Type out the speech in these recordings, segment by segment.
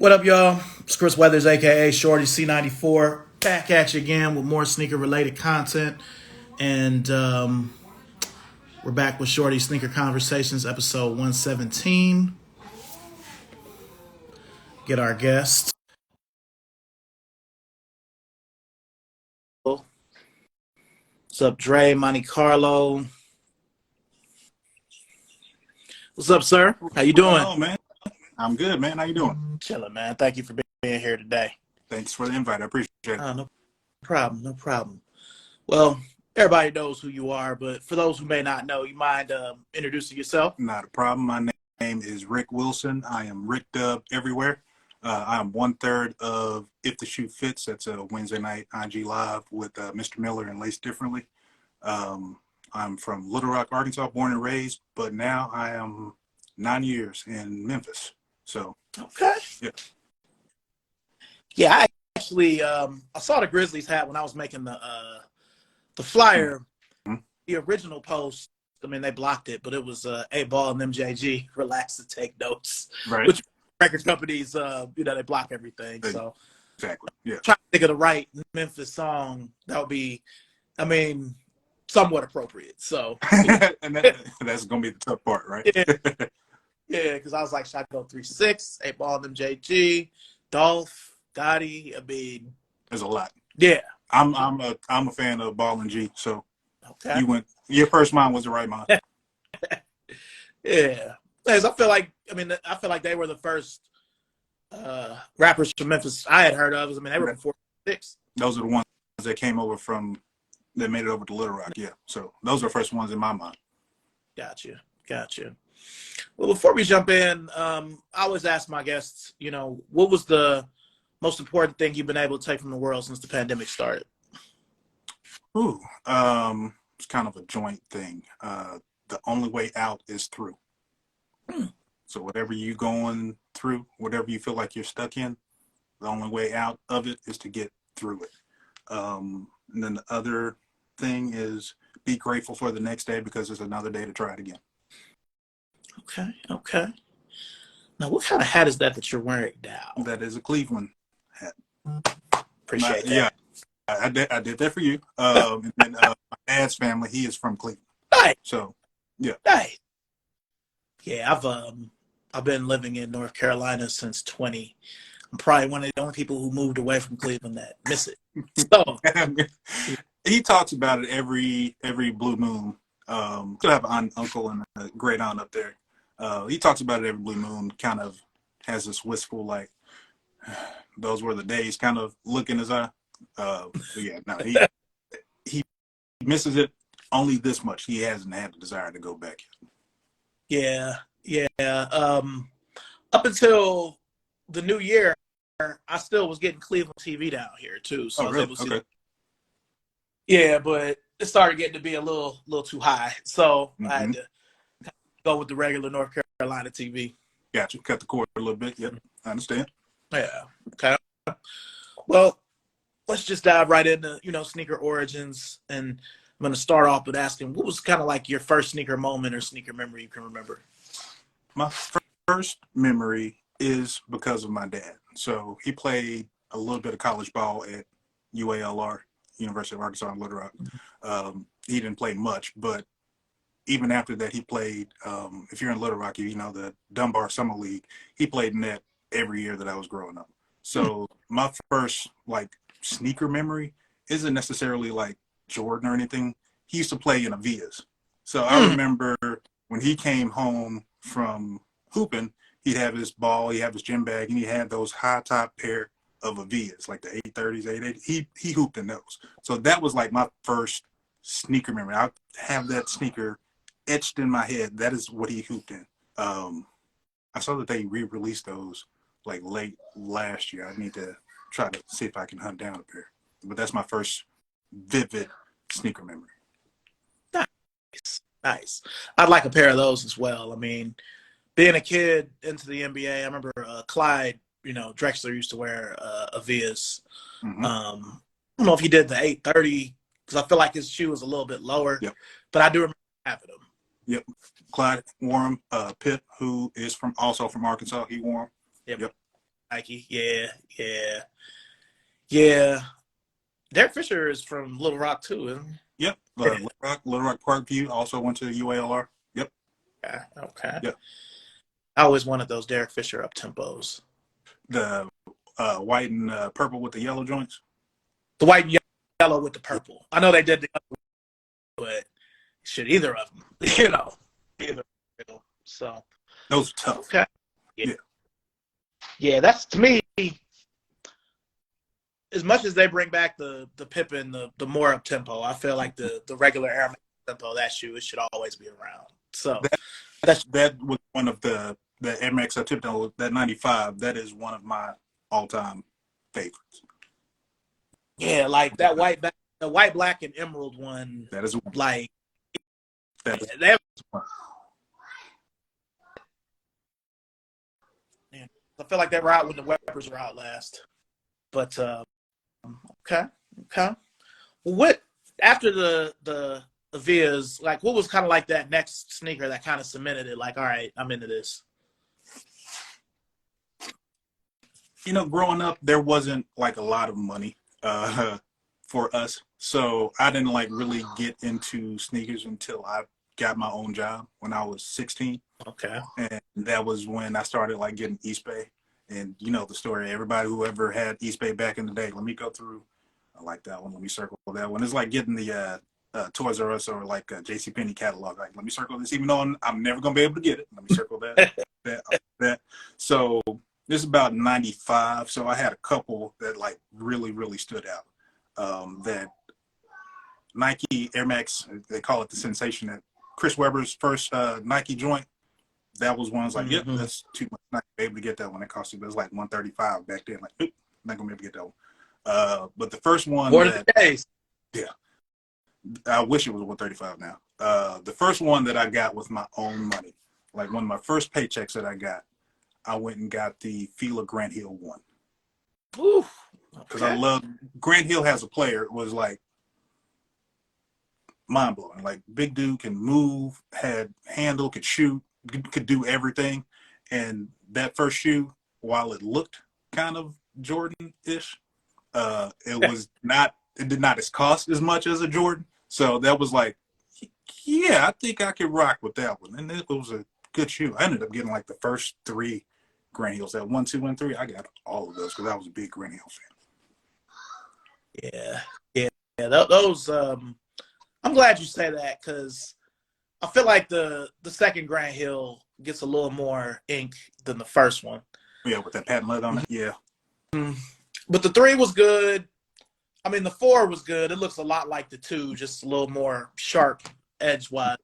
What up, y'all? It's Chris Weathers, aka Shorty C94, back at you again with more sneaker related content. And we're back with Shorty Sneaker Conversations, episode 117. Get our guest. What's up, Dre, Monte Carlo? What's up, sir? How you What's going doing? on, man? I'm good, man. How you doing? Chilling, man. Thank you for being here today. Thanks for the invite. I appreciate it. No problem, no problem. Well, everybody knows who you are, but for those who may not know, you mind introducing yourself? Not a problem. My name is Rick Wilson. I am Rick Dub everywhere. I'm 1/3 of If the Shoe Fits. That's a Wednesday night IG Live with Mr. Miller and Lace Differently. I'm from Little Rock, Arkansas, born and raised, but now I am 9 years in Memphis. So, Okay. yeah. Yeah, I actually I saw the Grizzlies hat when I was making the flyer. Mhm. The original post, I mean, they blocked it, but it was A Ball and MJG relax to take notes. Right. Which record companies, they block everything. So Exactly. Yeah. trying to think of the right Memphis song that would be, I mean, somewhat appropriate. So And that's going to be the tough part, right? yeah, because I was like, should I go 3-6, 8 Ball and MJG, Dolph, Gotti? I mean, There's a lot. yeah. I'm a fan of Ball and G, so Okay. your first mind was the right mind. Yeah. Because I feel like they were the first rappers from Memphis I had heard of. I mean, they were before 6. Those are the ones that came over that made it over to Little Rock, yeah. So those are the first ones in my mind. Gotcha. Well, before we jump in, I always ask my guests, what was the most important thing you've been able to take from the world since the pandemic started? It's kind of a joint thing. The only way out is through. So whatever you're going through, whatever you feel like you're stuck in, the only way out of it is to get through it. And then the other thing is be grateful for the next day because it's another day to try it again. Okay. Now, what kind of hat is that you're wearing now? That is a Cleveland hat. Appreciate that. Yeah, I did that for you. And then my dad's family, he is from Cleveland. Nice. So, yeah. Nice. Yeah, I've been living in North Carolina since 20. I'm probably one of the only people who moved away from Cleveland that miss it. So he talks about it every blue moon. I have an uncle and a great aunt up there. He talks about it every blue moon. Kind of has this wistful, like, those were the days, kind of look in his eye. Yeah, no, he misses it only this much. He hasn't had the desire to go back yet. Yeah. Up until the new year, I still was getting Cleveland TV down here too. So really? Okay. Yeah, but it started getting to be a little too high. So I had to go with the regular North Carolina TV. Gotcha. Cut the cord a little bit. Yep, I understand. Yeah. Okay. Well, let's just dive right into, sneaker origins. And I'm going to start off with asking, what was kind of like your first sneaker moment or sneaker memory you can remember? My first memory is because of my dad. So he played a little bit of college ball at UALR, University of Arkansas in Little Rock. He didn't play much, but even after that, he played, if you're in Little Rock, you know the Dunbar Summer League. He played in that every year that I was growing up. So my first, like, sneaker memory isn't necessarily like Jordan or anything. He used to play in Avias. So I remember when he came home from hooping, he'd have his ball, he'd have his gym bag, and he had those high top pair of Avias, like the 830s, 880s. He hooped in those. So that was like my first sneaker memory. I have that sneaker etched in my head. That is what he hooped in. I saw that they re-released those like late last year. I need to try to see if I can hunt down a pair. But that's my first vivid sneaker memory. Nice. I'd like a pair of those as well. I mean, being a kid into the NBA, I remember Clyde, Drexler used to wear Avias. Mm-hmm. I don't know if he did the 830 because I feel like his shoe was a little bit lower. Yep. But I do remember having them. Yep. Clyde wore them. Pitt, who is also from Arkansas, he wore them. Yep. Nike. Yeah, yeah, yeah. Derek Fisher is from Little Rock too, isn't Yep. he? Little Rock Parkview also went to UALR. Yep. Yeah, okay. Yep. I always wanted those Derek Fisher up tempos. The white and purple with the yellow joints. The white and yellow with the purple. I know they did the other, but shit, either of them, either. So Those are tough. okay, yeah, Yeah. yeah. That's to me. As much as they bring back the Pippen, the more up tempo, I feel like the regular Air Max tempo, that shoe, it should always be around. So That was one of the Air Max up tempo, that 95. That is one of my all time favorites. yeah, like that the white, black, and emerald one. That is like that is they, I feel like they were out when the Webbers were out last. But okay. Well, what after the Vias, like what was kind of like that next sneaker that kind of cemented it? Like, all right, I'm into this. Growing up, there wasn't like a lot of money for us, so I didn't like really get into sneakers until I got my own job when I was 16. Okay. And that was when I started like getting East Bay. And you know the story. Everybody who ever had East Bay back in the day, let me go through. I like that one. Let me circle that one. It's like getting the Toys R Us or like a JCPenney catalog. Like, let me circle this, even though I'm never gonna be able to get it. Let me circle that, that. So this is about 95. So I had a couple that like really, really stood out. That Nike Air Max, they call it the sensation. That Chris Webber's first Nike joint. That was one I was like, yep, that's too much. Not gonna be able to get that one. It cost you, it was like 135 back then. Like, oop, not gonna be able to get that one. But the first one, More than the days. Yeah, I wish it was 135 now. The first one that I got with my own money, like one of my first paychecks that I got, I went and got the Fila Grant Hill one. Ooh, because I love Grant Hill has a player. It was like mind blowing. Like big dude can move, had handle, could shoot, could do everything. And that first shoe, while it looked kind of Jordan-ish, it was not. It did not cost as much as a Jordan. So that was like, yeah, I think I could rock with that one. And it was a good shoe. I ended up getting like the first 3 Grant Hills. That 1, 2, and 3. I got all of those because I was a big Grant Hill fan. Yeah. Those. I'm glad you say that because I feel like the second Grant Hill gets a little more ink than the first one. Yeah, with that patent leather on it. Yeah. But the 3 was good. I mean, the 4 was good. It looks a lot like the 2, just a little more sharp edge-wise.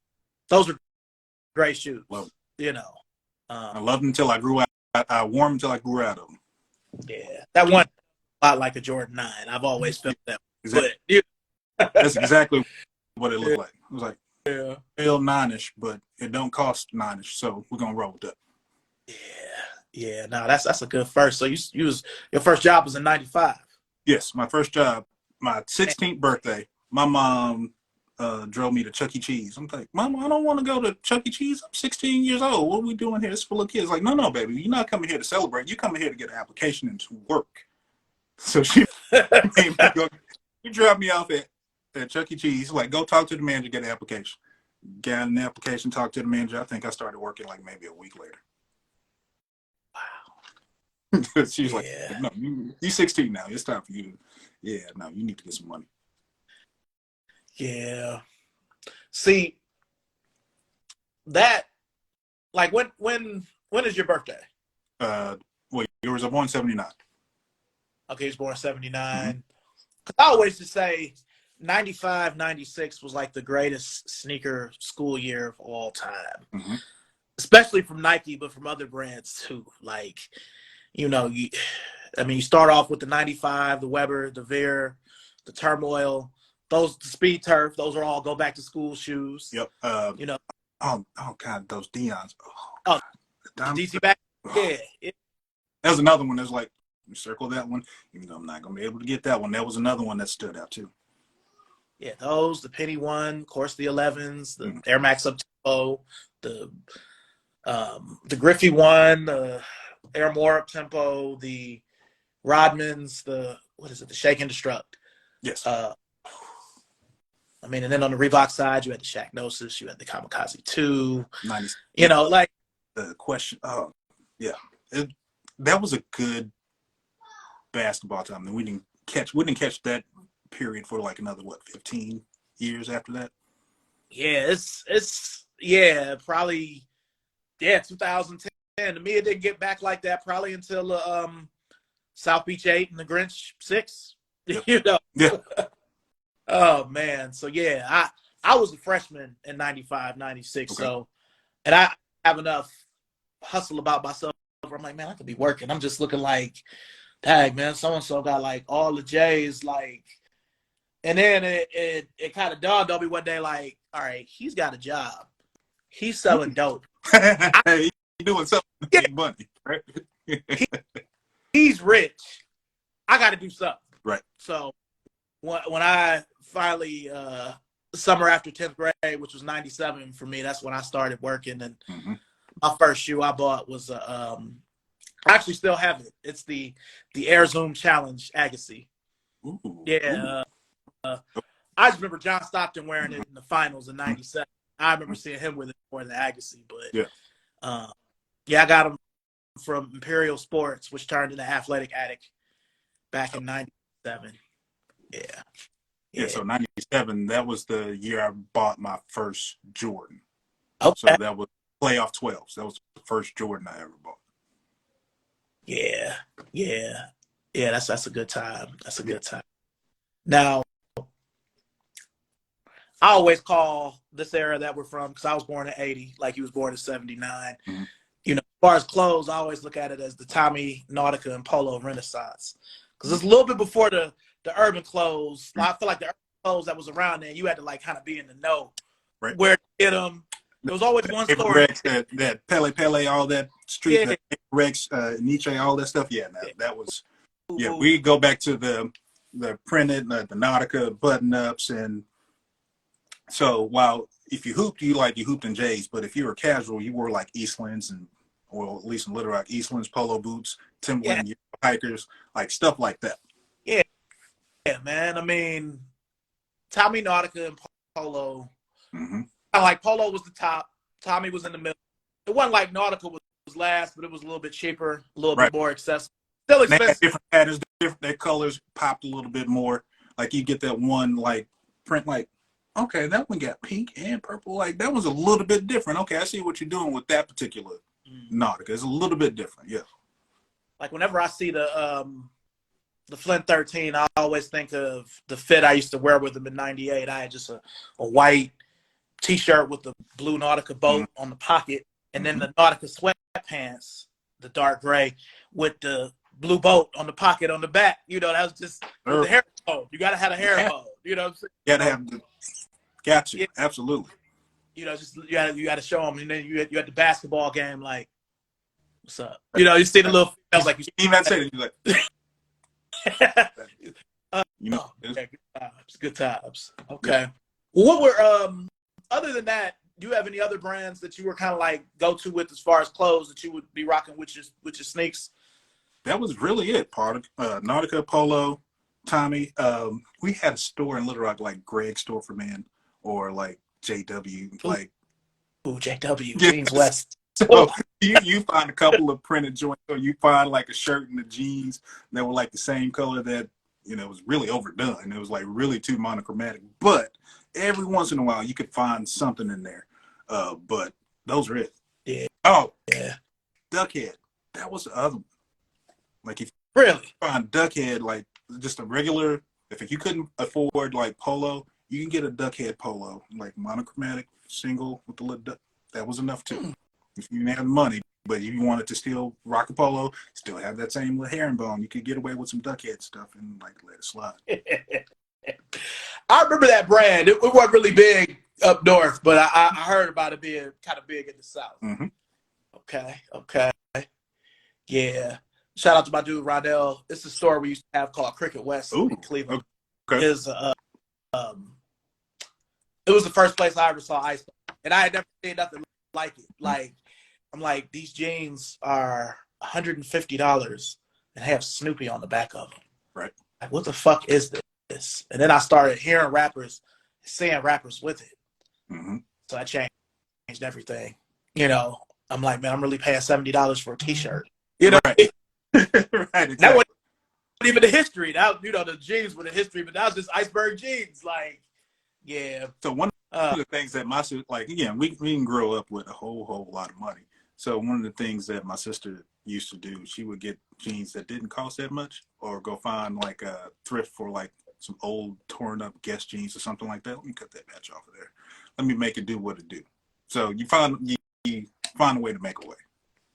Those are great shoes. Love I loved them until I grew out. I wore them until I grew out of them. Yeah, that one a lot like a Jordan 9. I've always felt that. Exactly. That's exactly what it looked like. It was like real 9-ish, but it don't cost 9-ish, so we're gonna roll with that. Yeah. No, that's a good first. So you was your first job was in '95. Yes, my first job, my 16th birthday. My mom drove me to Chuck E. Cheese. I'm like, Mama, I don't want to go to Chuck E. Cheese. I'm 16 years old. What are we doing here? It's full of kids. Like, no, baby, you're not coming here to celebrate. You're coming here to get an application and to work. So she made me go. She dropped me off at Chuck E. Cheese. Like, go talk to the manager, get an application. Got an application, talk to the manager. I think I started working like maybe a week later. Wow. She's like, no, you're 16 now. It's time for you to, you need to get some money. Yeah. See, that, like, when is your birthday? Yours are born 79. Okay, he was born 79. I always just say 95, 96 was like the greatest sneaker school year of all time. Especially from Nike, but from other brands too. Like, you start off with the 95, the Weber, the Veer, the Turmoil, the Speed Turf. Those are all go back to school shoes. Yep. Oh God, those Deons. Oh, the DC back. Yeah. That was another one. That's like, circle that one. Even though I'm not gonna be able to get that one. That was another one that stood out too. Yeah, those, the Penny one, of course, the 11s, the Air Max Up Tempo, the Griffey one, Air More Up Tempo, the Rodmans, the Shake and Destruct. Yes. I mean, and then on the Reebok side, you had the Shaq Gnosis, you had the Kamikaze 2. 90s. You know, like the question. Yeah, that was a good basketball time. And we didn't catch that period for like another 15 years after that. Yeah, probably 2010. To me, it didn't get back like that probably until South Beach 8 and the Grinch 6. Yep. You know. Yeah. Oh man. So yeah, I was a freshman in 95, 96. Okay. So, and I have enough hustle about myself. I'm like, man, I could be working. I'm just looking like, dang, man, so-and-so got like all the J's, like, and then it kind of dawned on me one day, like, all right, he's got a job. He's selling dope. Hey, he's doing something to make money, right? He's rich. I got to do something. Right. So when I finally, summer after 10th grade, which was 97 for me, that's when I started working. And my first shoe I bought was, I actually still have it. It's the Air Zoom Challenge Agassi. Ooh, yeah. I just remember John Stockton wearing it in the finals in 97. I remember seeing him with it more than Agassi. But I got him from Imperial Sports, which turned into Athletic Attic back in 97. Yeah, so 97, that was the year I bought my first Jordan. Okay. So that was playoff 12s. That was the first Jordan I ever bought. Yeah. That's a good time. That's a good time. Now, I always call this era that we're from, because I was born in 80, like he was born in 79. You know, as far as clothes, I always look at it as the Tommy, Nautica, and Polo Renaissance, because it's a little bit before the urban clothes. I feel like the urban clothes that was around then, you had to like kind of be in the know, right, where to get them. There was always one store. Rex, that Pele, all that street, that Rex, Nietzsche, all that stuff. Yeah, that was. Yeah, we go back to the printed, the Nautica button-ups, and so while if you hooped, you hooped in J's, but if you were casual, you wore like Eastlands or at least in Little Rock, Eastlands polo boots, Timberland hikers, like stuff like that. Yeah, man. I mean, Tommy, Nautica, and Polo. Like Polo was the top, Tommy was in the middle. It wasn't like Nautica was last, but it was a little bit cheaper, a little bit more accessible. Still expensive. They had different patterns, their colors popped a little bit more. Like you get that one like print, like, okay, that one got pink and purple. Like that was a little bit different. Okay, I see what you're doing with that particular Nautica. It's a little bit different, yeah. Like whenever I see the Flint 13, I always think of the fit I used to wear with them in '98. I had just a white T-shirt with the blue Nautica boat on the pocket, and then the Nautica sweatpants, the dark gray, with the blue boat on the pocket on the back. You know, that was just the hair mode. You got to have a hair mode. You know what I'm saying? You got to have the. Gotcha. Yeah. Absolutely. You know, just you got to show them, and then you had the basketball game. Like, what's up? You know, you see the little. I was like, you even say it. You're like, you know, good times. Okay. Yeah. Well, what were other than that, do you have any other brands that you were kind of like go to with as far as clothes that you would be rocking with your sneaks? That was really it. Part of Nautica, Polo, Tommy. We had a store in Little Rock, like Greg's Store for Men, or like JW, like JW, Jeans West. So you find a couple of printed joints, or you find like a shirt and the jeans that were like the same color that, you know, was really overdone. It was like really too monochromatic. But every once in a while you could find something in there. But those are it. Yeah. Oh, yeah. Duckhead. That was the other one. Like if you really find Duckhead, like just a regular, if you couldn't afford like polo, you can get a Duckhead polo, like monochromatic, single with the little duck. That was enough too. If you didn't have money, but if you wanted to still rock a polo, still have that same little herringbone, you could get away with some Duckhead stuff and like let it slide. I remember that brand. It wasn't really big up north, but I heard about it being kind of big in the South. Okay. Yeah. Shout out to my dude Rondell. It's a store we used to have called Cricket West in Cleveland. Okay. It was the first place I ever saw ice, and I had never seen nothing like it. Like, I'm like, these jeans are $150 and have Snoopy on the back of them. Right. Like, what the fuck is this? And then I started hearing rappers, seeing rappers with it. Mm-hmm. So I changed everything. You know, I'm like, man, I'm really paying $70 for a T-shirt. You know, right, right, exactly. That wasn't even the history. That, you know, the jeans were the history, but that was just iceberg jeans. Like, yeah. So one of the things that my sister, like, again, we didn't grow up with a whole lot of money. So one of the things that my sister used to do, she would get jeans that didn't cost that much, or go find like a thrift for like some old torn up Guess jeans or something like that. Let me cut that batch off of there. Let me make it do what it do. So you find a way to make a way.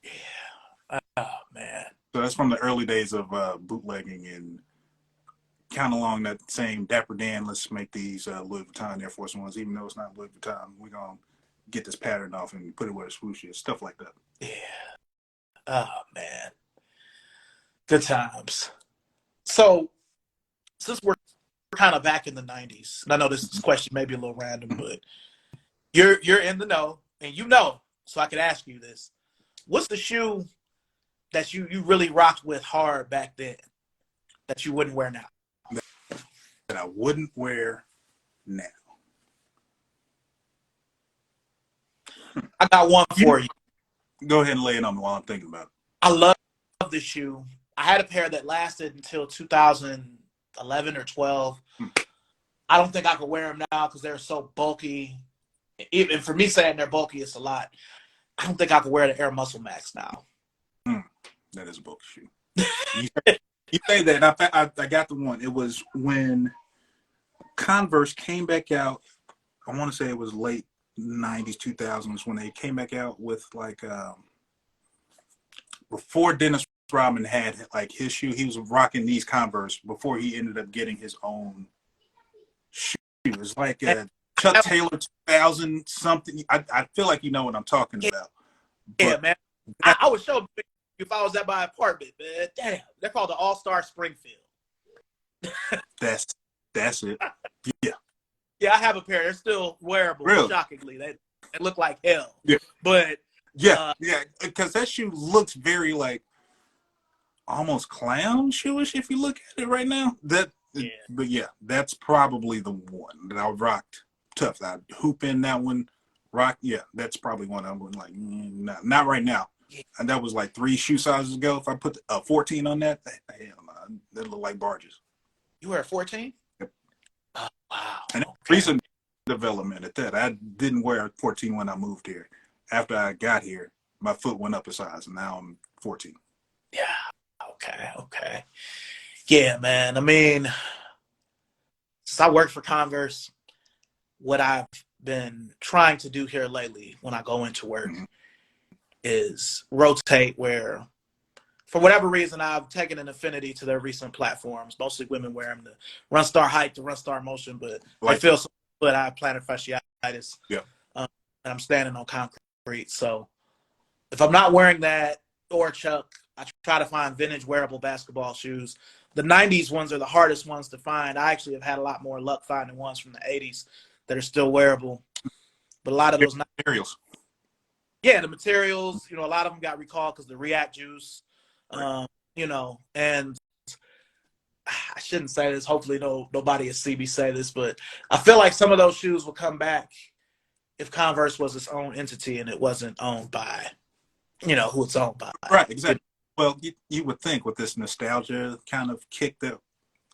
Yeah. Oh man. So that's from the early days of bootlegging, and kind of along that same Dapper Dan, let's make these Louis Vuitton Air Force Ones, even though it's not Louis Vuitton. We're going to get this pattern off and put it where the swoosh is, stuff like that. Yeah. Oh man. Good times. So since we're kind of back in the 90s, and I know this question may be a little random, but you're in the know, and you know, so I could ask you this. What's the shoe that you really rocked with hard back then that you wouldn't wear now? That I wouldn't wear now. I got one for you. Go ahead and lay it on me while I'm thinking about it. I love the shoe. I had a pair that lasted until 2011 or 12. I don't think I could wear them now because they're so bulky. Even for me saying they're bulky, it's a lot. I don't think I could wear the Air Muscle Max now. That is a bulky shoe. You say that, and I got the one. It was when Converse came back out. I want to say it was late 90s, 2000s when they came back out with like before Dennis Rodman had like his shoe. He was rocking these Converse before he ended up getting his own shoe. It was like a Chuck Taylor 2000 something. I feel like you know what I'm talking about. Yeah, man. I would show if I was at my apartment, man. Damn, they're called the All-Star Springfield. That's it. Yeah. Yeah, I have a pair. They're still wearable, really? Shockingly. They look like hell. Yeah. But yeah, because that shoe looks very like almost clown shoeish if you look at it right now. But yeah, that's probably the one that I rocked tough. I hoop in that one. Rock, yeah, that's probably one I'm going like, not right now. Yeah. And that was like 3 shoe sizes ago. If I put a 14 on that, hell no, that look like barges. You wear a 14? Yep. Oh, wow. And recent development at that. I didn't wear a 14 when I moved here. After I got here, my foot went up a size, and now I'm 14. Yeah. Okay. Yeah, man. I mean, since I worked for Converse, what I've been trying to do here lately when I go into work is rotate where, for whatever reason, I've taken an affinity to their recent platforms. Mostly women wear them, the Run Star Hike, the Run Star Motion, but I feel so good. I have plantar fasciitis. Yeah. And I'm standing on concrete. So if I'm not wearing that or Chuck, I try to find vintage wearable basketball shoes. The 90s ones are the hardest ones to find. I actually have had a lot more luck finding ones from the 80s that are still wearable. But a lot of those materials. Yeah, the materials, a lot of them got recalled because the React juice, and I shouldn't say this. Hopefully nobody at CB say this, but I feel like some of those shoes will come back if Converse was its own entity and it wasn't owned by, who it's owned by. Right, exactly. Well, you would think with this nostalgia kind of kick that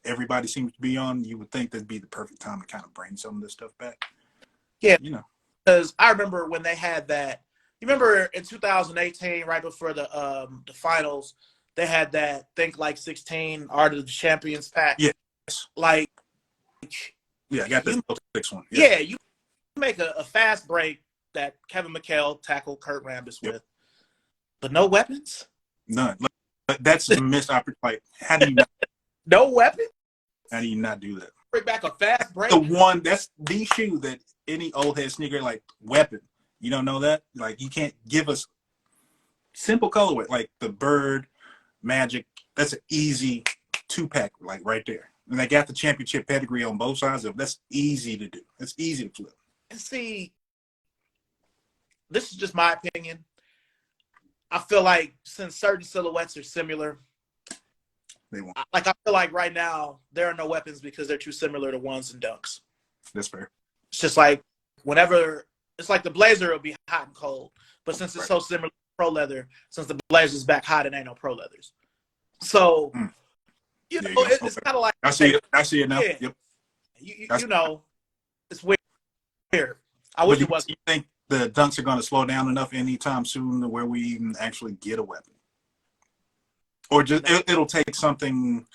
everybody seems to be on, you would think that'd be the perfect time to kind of bring some of this stuff back. Yeah, because I remember when they had that. You remember in 2018, right before the finals, they had that Think Like 16 Art of the Champions pack. Yes. Like. Yeah, I got this 6 one. Yeah, you make a fast break that Kevin McHale tackled Kurt Rambis with, but no weapons. None. That's a missed opportunity. Like, how do you not? No weapons? How do you not do that? Bring back a fast break? That's the shoe that any old head sneaker, like, weapon. You don't know that? Like, you can't give us simple colorway. Like, the Bird, Magic, that's an easy 2-pack, like, right there. And they got the championship pedigree on both sides of it. That's easy to do. That's easy to flip. And see, this is just my opinion. I feel like since certain silhouettes are similar, They won't. I feel like right now there are no weapons because they're too similar to ones and dunks. That's fair. It's just like whenever it's like the blazer will be hot and cold, but since it's so similar to pro leather, since the blazer's back hot, it ain't no pro leathers. So you know, it's kind of like I see it. I see it now. Yeah, Yep. you know, it's weird. I But wish you, it wasn't. you think the dunks are going to slow down enough anytime soon to where we even actually get a weapon, or just it'll take something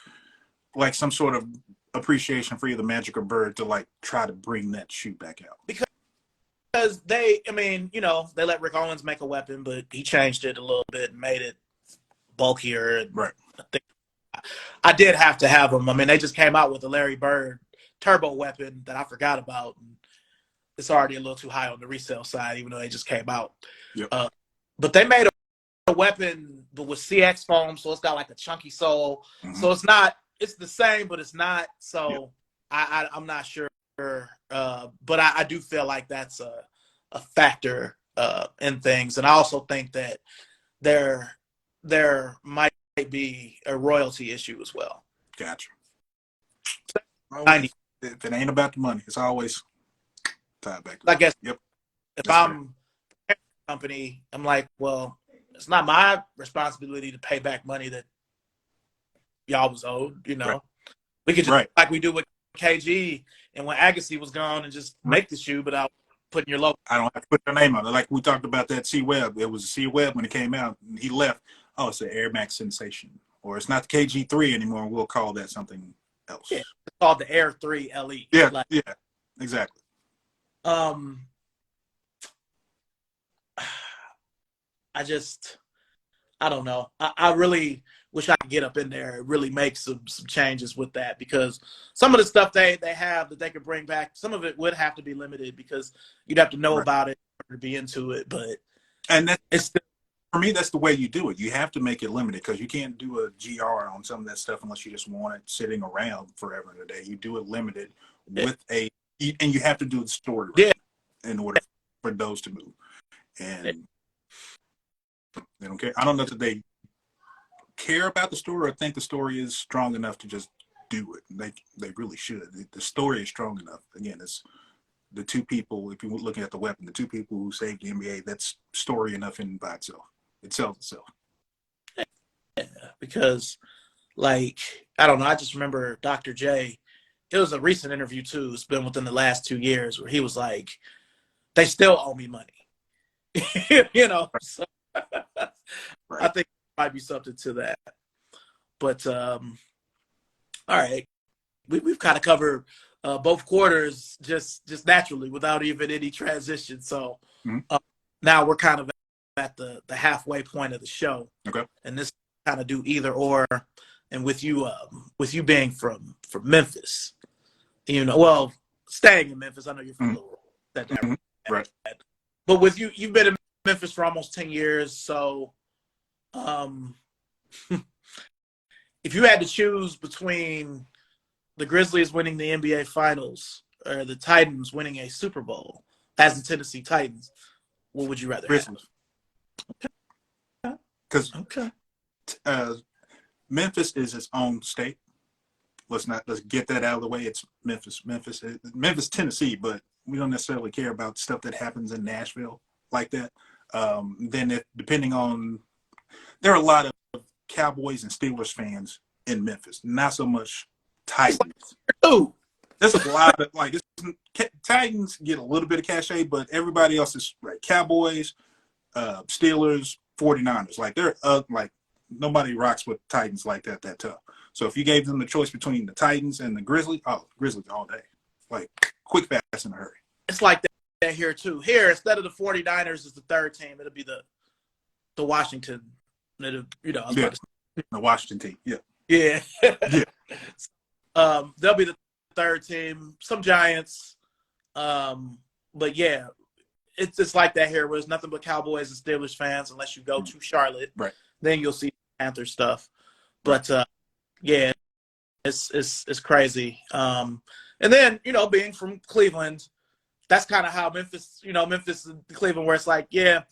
like some sort of appreciation for either Magic or Bird to like try to bring that shoe back out? Because they, I mean, you know, they let Rick Owens make a weapon, but he changed it a little bit and made it bulkier. And Right. I did have to have them. I mean, they just came out with the Larry Bird turbo weapon that I forgot about. And it's already a little too high on the resale side, even though they just came out. Yep. But they made a weapon, but with CX foam, so it's got like a chunky sole. Mm-hmm. So it's not, it's the same, but it's not. So I'm not sure. But I do feel like that's a factor in things. And I also think that there might be a royalty issue as well. Gotcha. Always, if it ain't about the money, it's always tied back. I guess. Yep. If I'm a company, I'm like, well, it's not my responsibility to pay back money that y'all was owed. You know, right. We could just like we do with KG and when Agassi was gone and just make the shoe without putting your logo. I don't have to put your name on it. Like we talked about that C-Web. It was a C-Web when it came out and he left. Oh, it's an Air Max Sensation. Or it's not the KG3 anymore. We'll call that something else. Yeah, it's called the Air 3 LE. Yeah, yeah, exactly. I don't know. I really wish I could get up in there and really make some changes with that, because some of the stuff they have that they could bring back, some of it would have to be limited because you'd have to know about it to be into it. But it's still, for me, that's the way you do it. You have to make it limited because you can't do a GR on some of that stuff unless you just want it sitting around forever and a day. You do it limited with and you have to do the story in order for those to move. And they don't care. I don't know if they care about the story or think the story is strong enough to just do it. They really should. The story is strong enough. Again, it's the two people, if you're looking at the weapon, the two people who saved the NBA, that's story enough in by itself. It sells itself. Yeah, because, like, I don't know, I just remember Dr. J, it was a recent interview too, it's been within the last 2 years, where he was like, they still owe me money. You know, so I think there might be something to that. But, all right, we've kind of covered both quarters just naturally without even any transition. So now we're kind of at the halfway point of the show. Okay. And this kind of do either or. And with you being from Memphis, you know, well, staying in Memphis, I know you're from Little right. But with you've been in Memphis for almost 10 years. So if you had to choose between the Grizzlies winning the NBA Finals or the Titans winning a Super Bowl as the Tennessee Titans, what would you rather Grizzlies. have? Because Memphis is its own state. Let's get that out of the way. It's Memphis, Tennessee, but we don't necessarily care about stuff that happens in Nashville like that. Then depending on, there are a lot of Cowboys and Steelers fans in Memphis, not so much Titans. Oh, there's a lot of Titans get a little bit of cachet, but everybody else is right. Cowboys, Steelers, 49ers. Like they're like nobody rocks with Titans like that tough. So if you gave them the choice between the Titans and the Grizzlies, Grizzlies all day. Like quick, fast, in a hurry. It's like that here too. Here, instead of the 49ers as the third team, it'll be the Washington. The Washington team. Yeah. Yeah. Yeah. They'll be the third team. Some Giants. But yeah, it's like that here where there's nothing but Cowboys and Steelers fans unless you go to Charlotte. Right. Then you'll see Panther stuff. But yeah, it's crazy. And then, you know, being from Cleveland, that's kind of how Memphis and Cleveland, where it's like, yeah,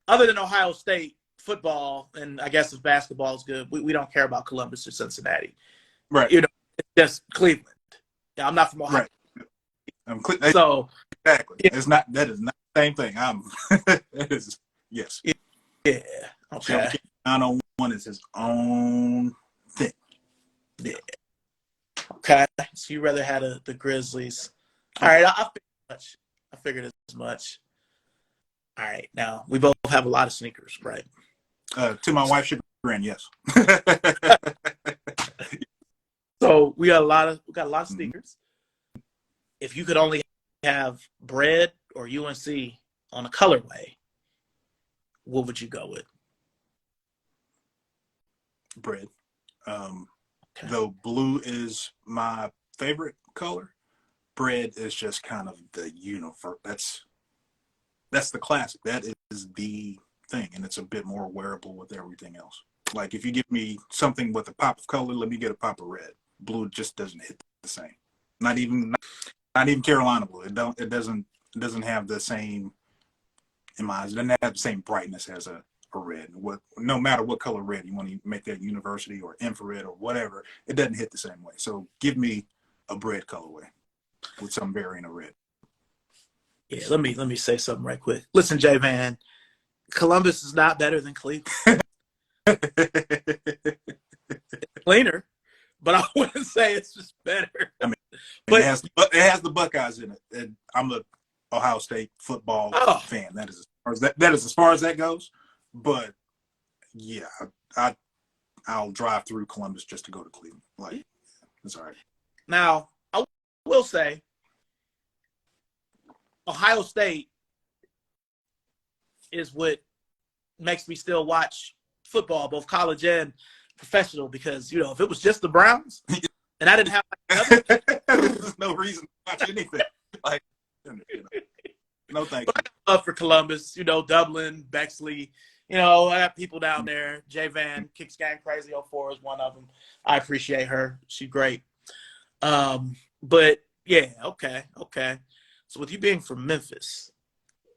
other than Ohio State, football, and I guess if basketball is good, we don't care about Columbus or Cincinnati. Right. You know, it's just Cleveland. Yeah, I'm not from Ohio. Right. So exactly. yeah. That is not the same thing. It is, yes. Yeah. Okay. 901 is his own thing. Yeah. Okay. So you rather had the Grizzlies. All right. I figured as much. All right. Now we both have a lot of sneakers, right? To my wife's chagrin, yes. So we got a lot of sneakers. If you could only have bread or UNC on a colorway, what would you go with? Bread. Okay. Though blue is my favorite color, bread is just kind of the universe. That's the classic. That is the thing, and it's a bit more wearable with everything else. Like if you give me something with a pop of color, let me get a pop of red. Blue just doesn't hit the same. Not even Carolina blue. It doesn't have the same, in my eyes, it doesn't have the same brightness as a red. No matter what color red you want to make that university or infrared or whatever, it doesn't hit the same way. So give me a bread colorway with some variant of red. Yeah, let me say something right quick. Listen, J Van, Columbus is not better than Cleveland. It's cleaner, but I wouldn't say it's just better. I mean, but it has the Buckeyes in it. And I'm a Ohio State football fan. That is as far as that goes. But yeah, I'll drive through Columbus just to go to Cleveland. Like, it's all right. Now, I will say, Ohio State is what makes me still watch football, both college and professional, because if it was just the Browns and I didn't have there's no reason to watch anything. Like, no thank you. But I love for Columbus, Dublin, Bexley. I have people down there. J Van, Kicks Gang Crazy 04 is one of them. I appreciate her. She's great. But yeah, okay. So with you being from Memphis,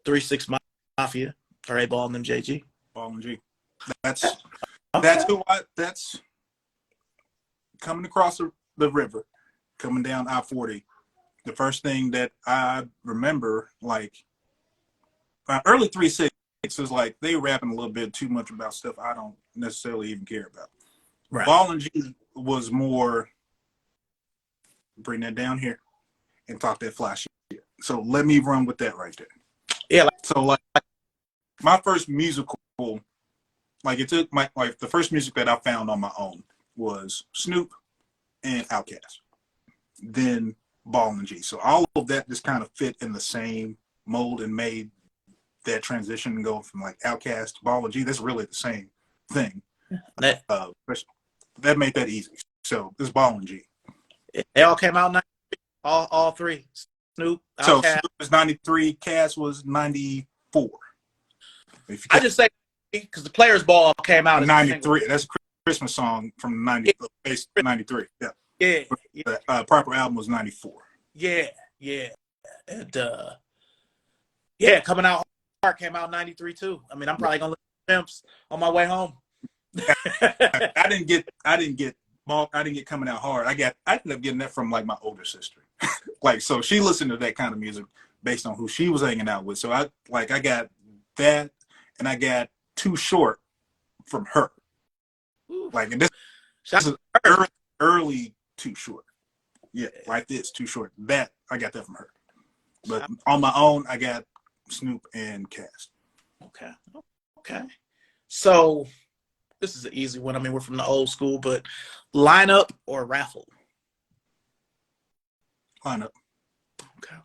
3-6 Mafia, or A Ball and them JG? Ball and G. That's coming across the river, coming down I-40. The first thing that I remember, like, early 3-6 is like they rapping a little bit too much about stuff I don't necessarily even care about. Right. Ball and G was more bring that down here and talk that flashy shit. So let me run with that right there. Yeah. So like my first musical, like it took the first music that I found on my own was Snoop and Outkast. Then Ball and G. So all of that just kind of fit in the same mold and made that transition and go from like Outkast to Ball and G. That's really the same thing. That made that easy. So this Ball and G. They all came out 93, all three. Snoop, Outkast. So Snoop was 93, Cass was 94. I just say because the Players Ball came out 93. That's a Christmas song from 93. Yeah. Yeah. The proper album was 94. Yeah. And Coming Out Hard came out 93 too. I mean, I'm probably gonna listen to Pimps on my way home. I didn't get Coming Out Hard. I ended up getting that from like my older sister. Like, so she listened to that kind of music based on who she was hanging out with. So I got that, and I got Too Short from her. Like, and this is early Too Short. Yeah, like this, Too Short. That I got that from her. But on my own, I got Snoop and Cass. Okay. So this is an easy one. I mean, we're from the old school, but lineup or raffle? Lineup. Okay.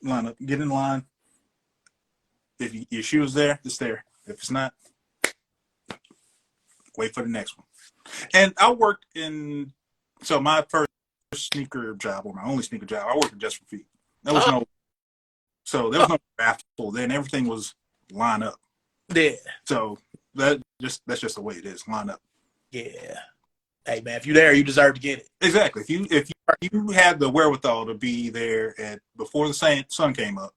Lineup. Get in line. If your shoe's there, it's there. If it's not, wait for the next one. And I worked so my first sneaker job, or my only sneaker job, I worked at Just for Feet. There was no raffle then. Everything was line up. Yeah. So that's just the way it is. Line up. Yeah. Hey man, if you're there, you deserve to get it. Exactly. If you had the wherewithal to be there before the sun came up,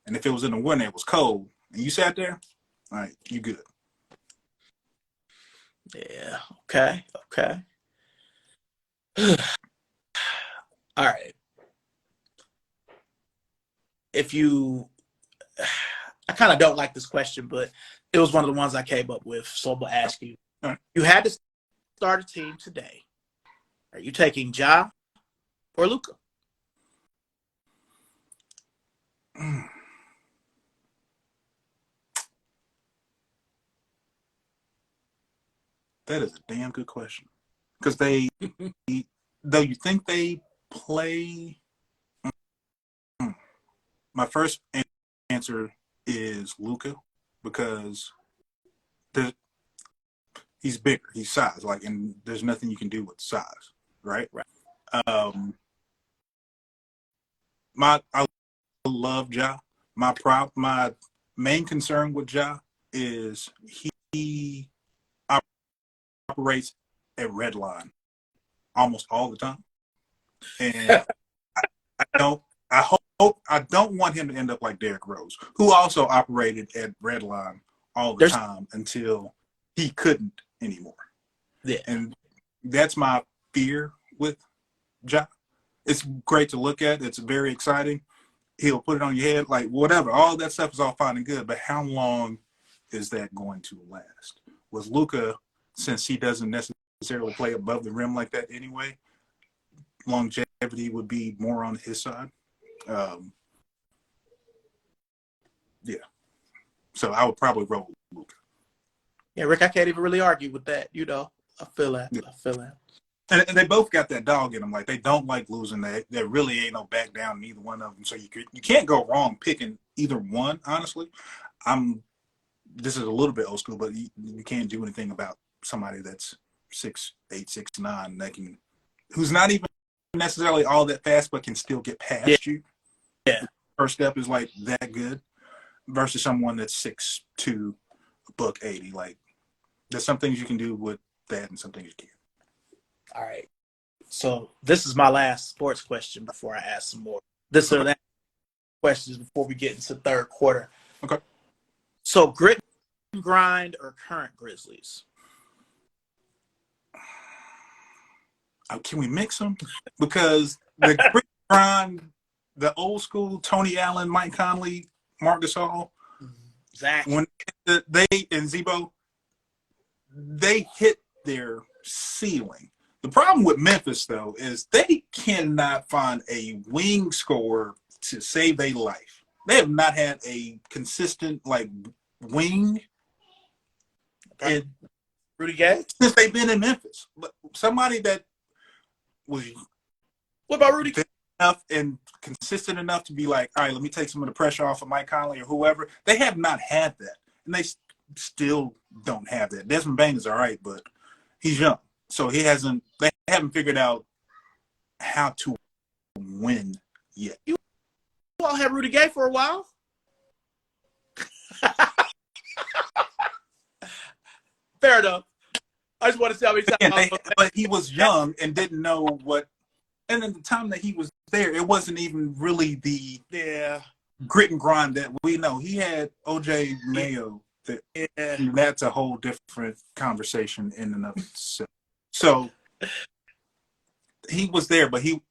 and if it was in the winter, it was cold, and you sat there, all right, you good. Yeah. Okay. Okay. All right. If you, I kind of don't like this question, but it was one of the ones I came up with, so I'm gonna ask you. All You had to start a team today. Are you taking Ja or Luca? right. That is a damn good question. Because though you think they play, my first answer is Luca because he's bigger, he's size, like, and there's nothing you can do with size, right? Right. Um, I love Ja. My main concern with Ja is he operates at red line almost all the time, and I don't. I don't want him to end up like Derrick Rose, who also operated at red line all the There's time until he couldn't anymore. yeah. And that's my fear with Ja. It's great to look at. It's very exciting. He'll put it on your head, like whatever. All that stuff is all fine and good, but how long is that going to last? With Luka, since he doesn't necessarily play above the rim like that anyway, longevity would be more on his side. Um, yeah. So I would probably roll with Luka. Yeah, Rick, I can't even really argue with that. I feel that. Yeah. I feel that. And they both got that dog in them. Like they don't like losing. There really ain't no back down in either one of them. So you can't go wrong picking either one. Honestly, this is a little bit old school, but you can't do anything about somebody that's 6'8", 6'9", who's not even necessarily all that fast, but can still get Yeah. past you. Yeah. First step is like that good versus someone that's 6'2", $180. Like there's some things you can do with that, and some things you can't. All right. So this is my last sports question before I ask some more. This or Okay. that questions before we get into third quarter. Okay. So grit and grind or current Grizzlies? Can we mix them? Because the grit grind, the old school Tony Allen, Mike Conley, Marc Gasol, Zach. when they and Zebo, they hit their ceiling. The problem with Memphis, though, is they cannot find a wing scorer to save their life. They have not had a consistent wing Okay. Rudy Gay? since they've been in Memphis. But somebody that was What about Rudy? enough and consistent enough to be like, all right, let me take some of the pressure off of Mike Conley or whoever. They have not had that, and they still don't have that. Desmond Bane is all right, but he's young, so he hasn't. They haven't figured out how to win yet. You all had Rudy Gay for a while. Fair enough. I just want to see how many times. But he was young and didn't know what. And at the time that he was there, it wasn't even really the grit and grind that we know. He had OJ Mayo. That's a whole different conversation in and of itself. So he was there, but he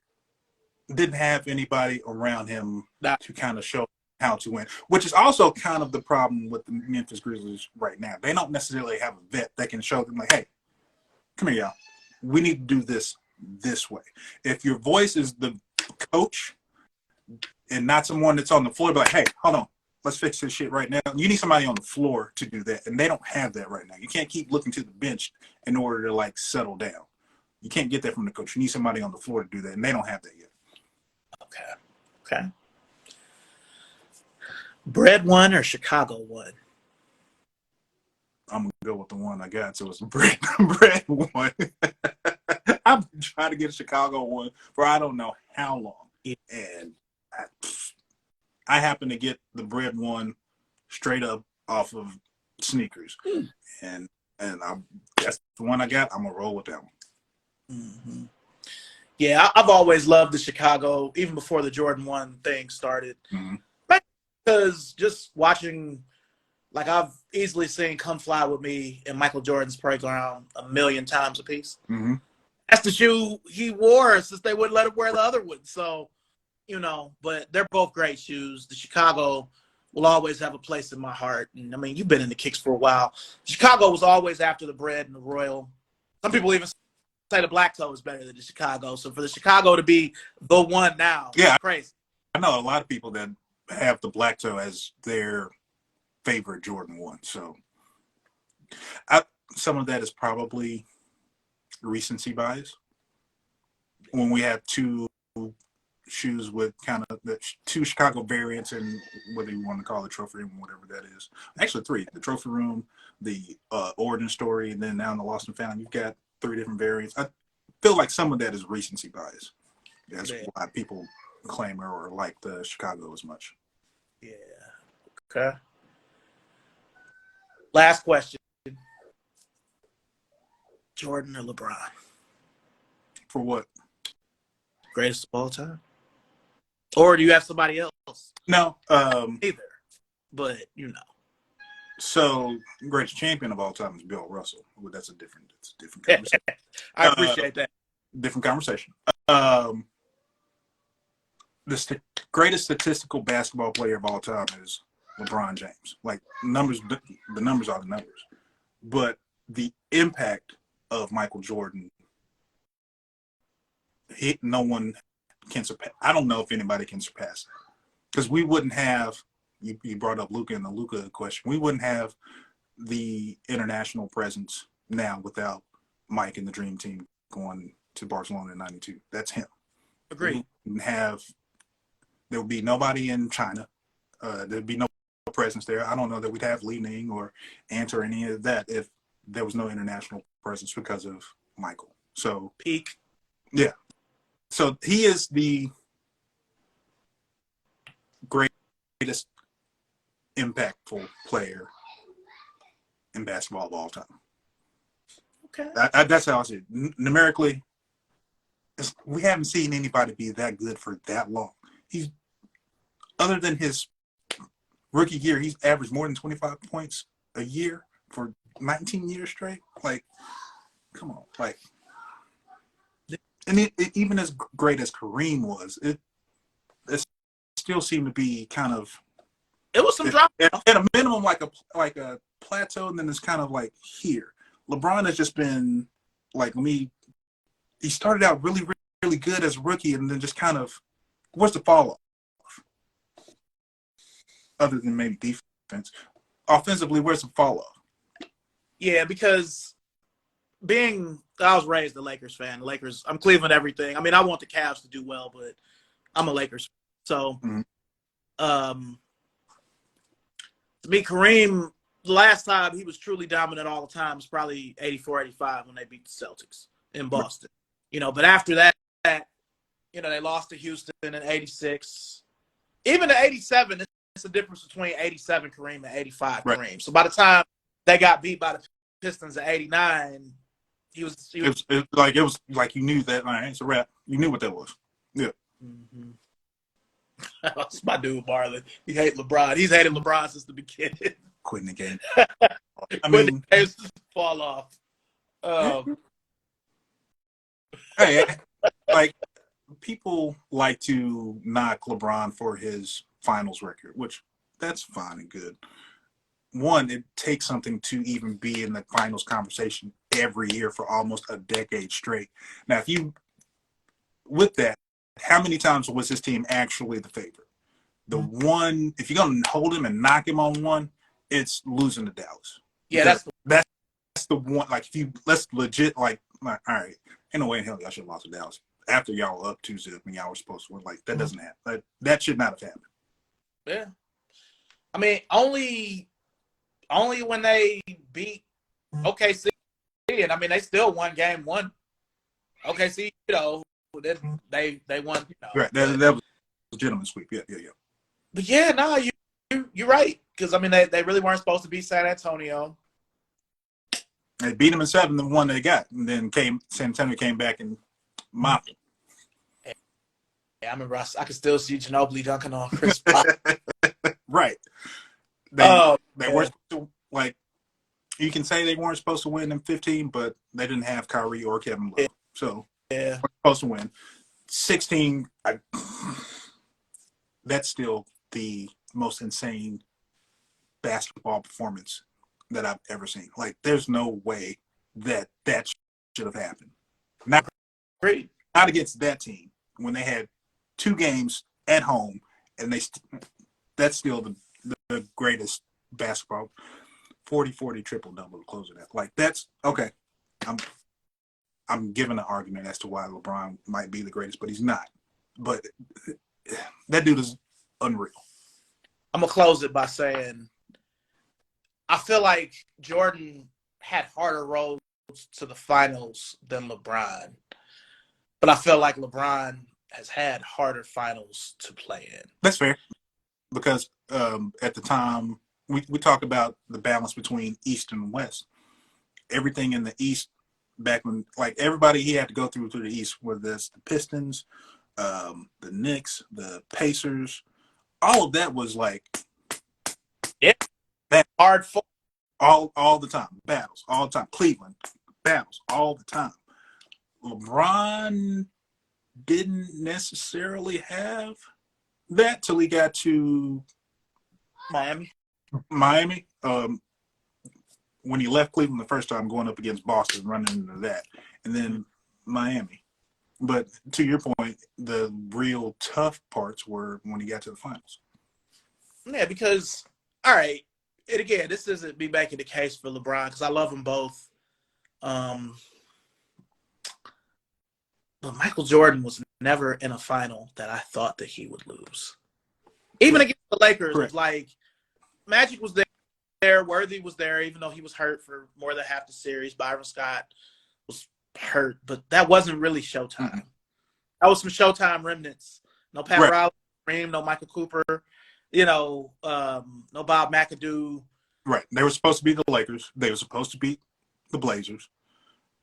didn't have anybody around him to kind of show how to win, which is also kind of the problem with the Memphis Grizzlies right now. They don't necessarily have a vet that can show them like, hey, come here, y'all. We need to do this way. If your voice is the coach and not someone that's on the floor, be like, hey, hold on, let's fix this shit right now. You need somebody on the floor to do that, and they don't have that right now. You can't keep looking to the bench in order to settle down. You can't get that from the coach. You need somebody on the floor to do that, and they don't have that yet. Okay. Bread one or Chicago one? I'm gonna go with the one I got. So it's bread one. I've been trying to get a Chicago one for I don't know how long, and I happen to get the bread one straight up off of sneakers, and that's the one I got. I'm gonna roll with that one. Mm-hmm. Yeah, I've always loved the Chicago, even before the Jordan 1 thing started. Mm-hmm. Because just watching Like I've easily seen "Come Fly with Me" and Michael Jordan's Playground a million times a piece. Mm-hmm. That's the shoe he wore since they wouldn't let him wear the other one. So, but they're both great shoes. The Chicago will always have a place in my heart. And I mean, you've been in the kicks for a while. Chicago was always after the bread and the royal. Some people even say the black toe is better than the Chicago. So for the Chicago to be the one now, yeah, it's crazy. I know a lot of people that have the black toe as their favorite Jordan 1. So some of that is probably recency bias. When we have two shoes with kind of the two Chicago variants, and whether you want to call it trophy room, whatever that is. Actually, 3: the trophy room, the origin story, and then now in the Lost and Found, you've got 3 different variants. I feel like some of that is recency bias. That's why people claim or like the Chicago as much. Yeah. Okay. Last question. Jordan or LeBron? For what? Greatest of all time? Or do you have somebody else? No. Either. But, So, greatest champion of all time is Bill Russell. Well, that's a different conversation. I appreciate that. Different conversation. The greatest statistical basketball player of all time is LeBron James. Like, the numbers are the numbers. But the impact of Michael Jordan, no one can surpass. I don't know if anybody can surpass that. Because we wouldn't have, you brought up Luka and the Luka question, we wouldn't have the international presence now without Mike and the Dream Team going to Barcelona in '92. That's him. Agreed. There would be nobody in China. There'd be no presence there. I don't know that we'd have Li Ning or Ant or any of that if there was no international presence because of Michael. So peak. Yeah. So he is the greatest impactful player in basketball of all time. Okay. That's how I see it. Numerically, we haven't seen anybody be that good for that long. He's, other than his rookie year, he's averaged more than 25 points a year for 19 years straight. Like, come on. Like, and even as great as Kareem was, it still seemed to be kind of, it was some drop at a minimum like a plateau, and then it's kind of like here. LeBron has just been like he started out really, really good as a rookie, and then just kind of, where's the fall off? Other than maybe defense. Offensively, where's the fall off? Yeah, because I was raised a Lakers fan. The Lakers, I'm Cleveland everything. I mean, I want the Cavs to do well, but I'm a Lakers fan. So, to me, Kareem, the last time he was truly dominant all the time was probably 84, 85 when they beat the Celtics in Boston. But after that, they lost to Houston in 86. Even in 87, it's a difference between 87 Kareem and 85 Kareem. Right. So by the time they got beat by the Pistons in 89, it was like you knew that, all right, it's a wrap. You knew what that was. Yeah. Mm-hmm. That's my dude, Marlon. He hates LeBron. He's hated LeBron since the beginning. Quitting the game. I mean, games fall off. Hey, like, people like to knock LeBron for his finals record, which that's fine and good. One, it takes something to even be in the finals conversation every year for almost a decade straight. Now, with that, how many times was his team actually the favorite? The one, if you're going to hold him and knock him on one, it's losing to Dallas. Yeah, that's the one. Like, let's legit, all right, ain't no way in hell y'all should have lost to Dallas after y'all were up 2-0 when y'all were supposed to win. Like, that doesn't happen. That should not have happened. Yeah. I mean, only when they beat OKC, and I mean, they still won game one. OKC, they won. Right, that was a gentleman's sweep. Yeah. But yeah, no, you're right, because I mean, they really weren't supposed to beat San Antonio. They beat them in 7, the one they got, and then San Antonio came back and mopped them. Yeah, I remember. I could still see Ginobili dunking on Chris Paul. Right. They Oh, they were yeah, supposed to, like, you can say they weren't supposed to win in 15, but they didn't have Kyrie or Kevin Love, so yeah. we're supposed to win. 16, that's still the most insane basketball performance that I've ever seen. Like, there's no way that should have happened. Not Great. not against that team when they had 2 games at home, and that's still the greatest basketball 40-40 triple double to close it out. Like, that's okay. I'm I'm giving an argument as to why LeBron might be the greatest, but he's not. But that dude is unreal. I'm gonna close it by saying I feel like Jordan had harder roads to the finals than LeBron, but I feel like LeBron has had harder finals to play in. That's fair because at the time we talk about the balance between East and West. Everything in the East back when, like, everybody he had to go through the East, whether that's the Pistons, the Knicks, the Pacers, all of that was like Yeah, that hard for all the time, battles all the time. Cleveland battles all the time. LeBron didn't necessarily have that till he got to Miami. Miami. When he left Cleveland the first time, going up against Boston, running into that, and then Miami. But to your point, the real tough parts were when he got to the finals. Yeah, because all right, and again, this isn't me making the case for LeBron because I love them both. But Michael Jordan was never in a final that I thought that he would lose. Even against the Lakers, Correct. like Magic was there, Worthy was there, even though he was hurt for more than half the series. Byron Scott was hurt, but that wasn't really Showtime. Mm-hmm. That was some Showtime remnants. No Pat Right. Riley, no Michael Cooper, no Bob McAdoo. Right. They were supposed to be the Lakers. They were supposed to beat the Blazers.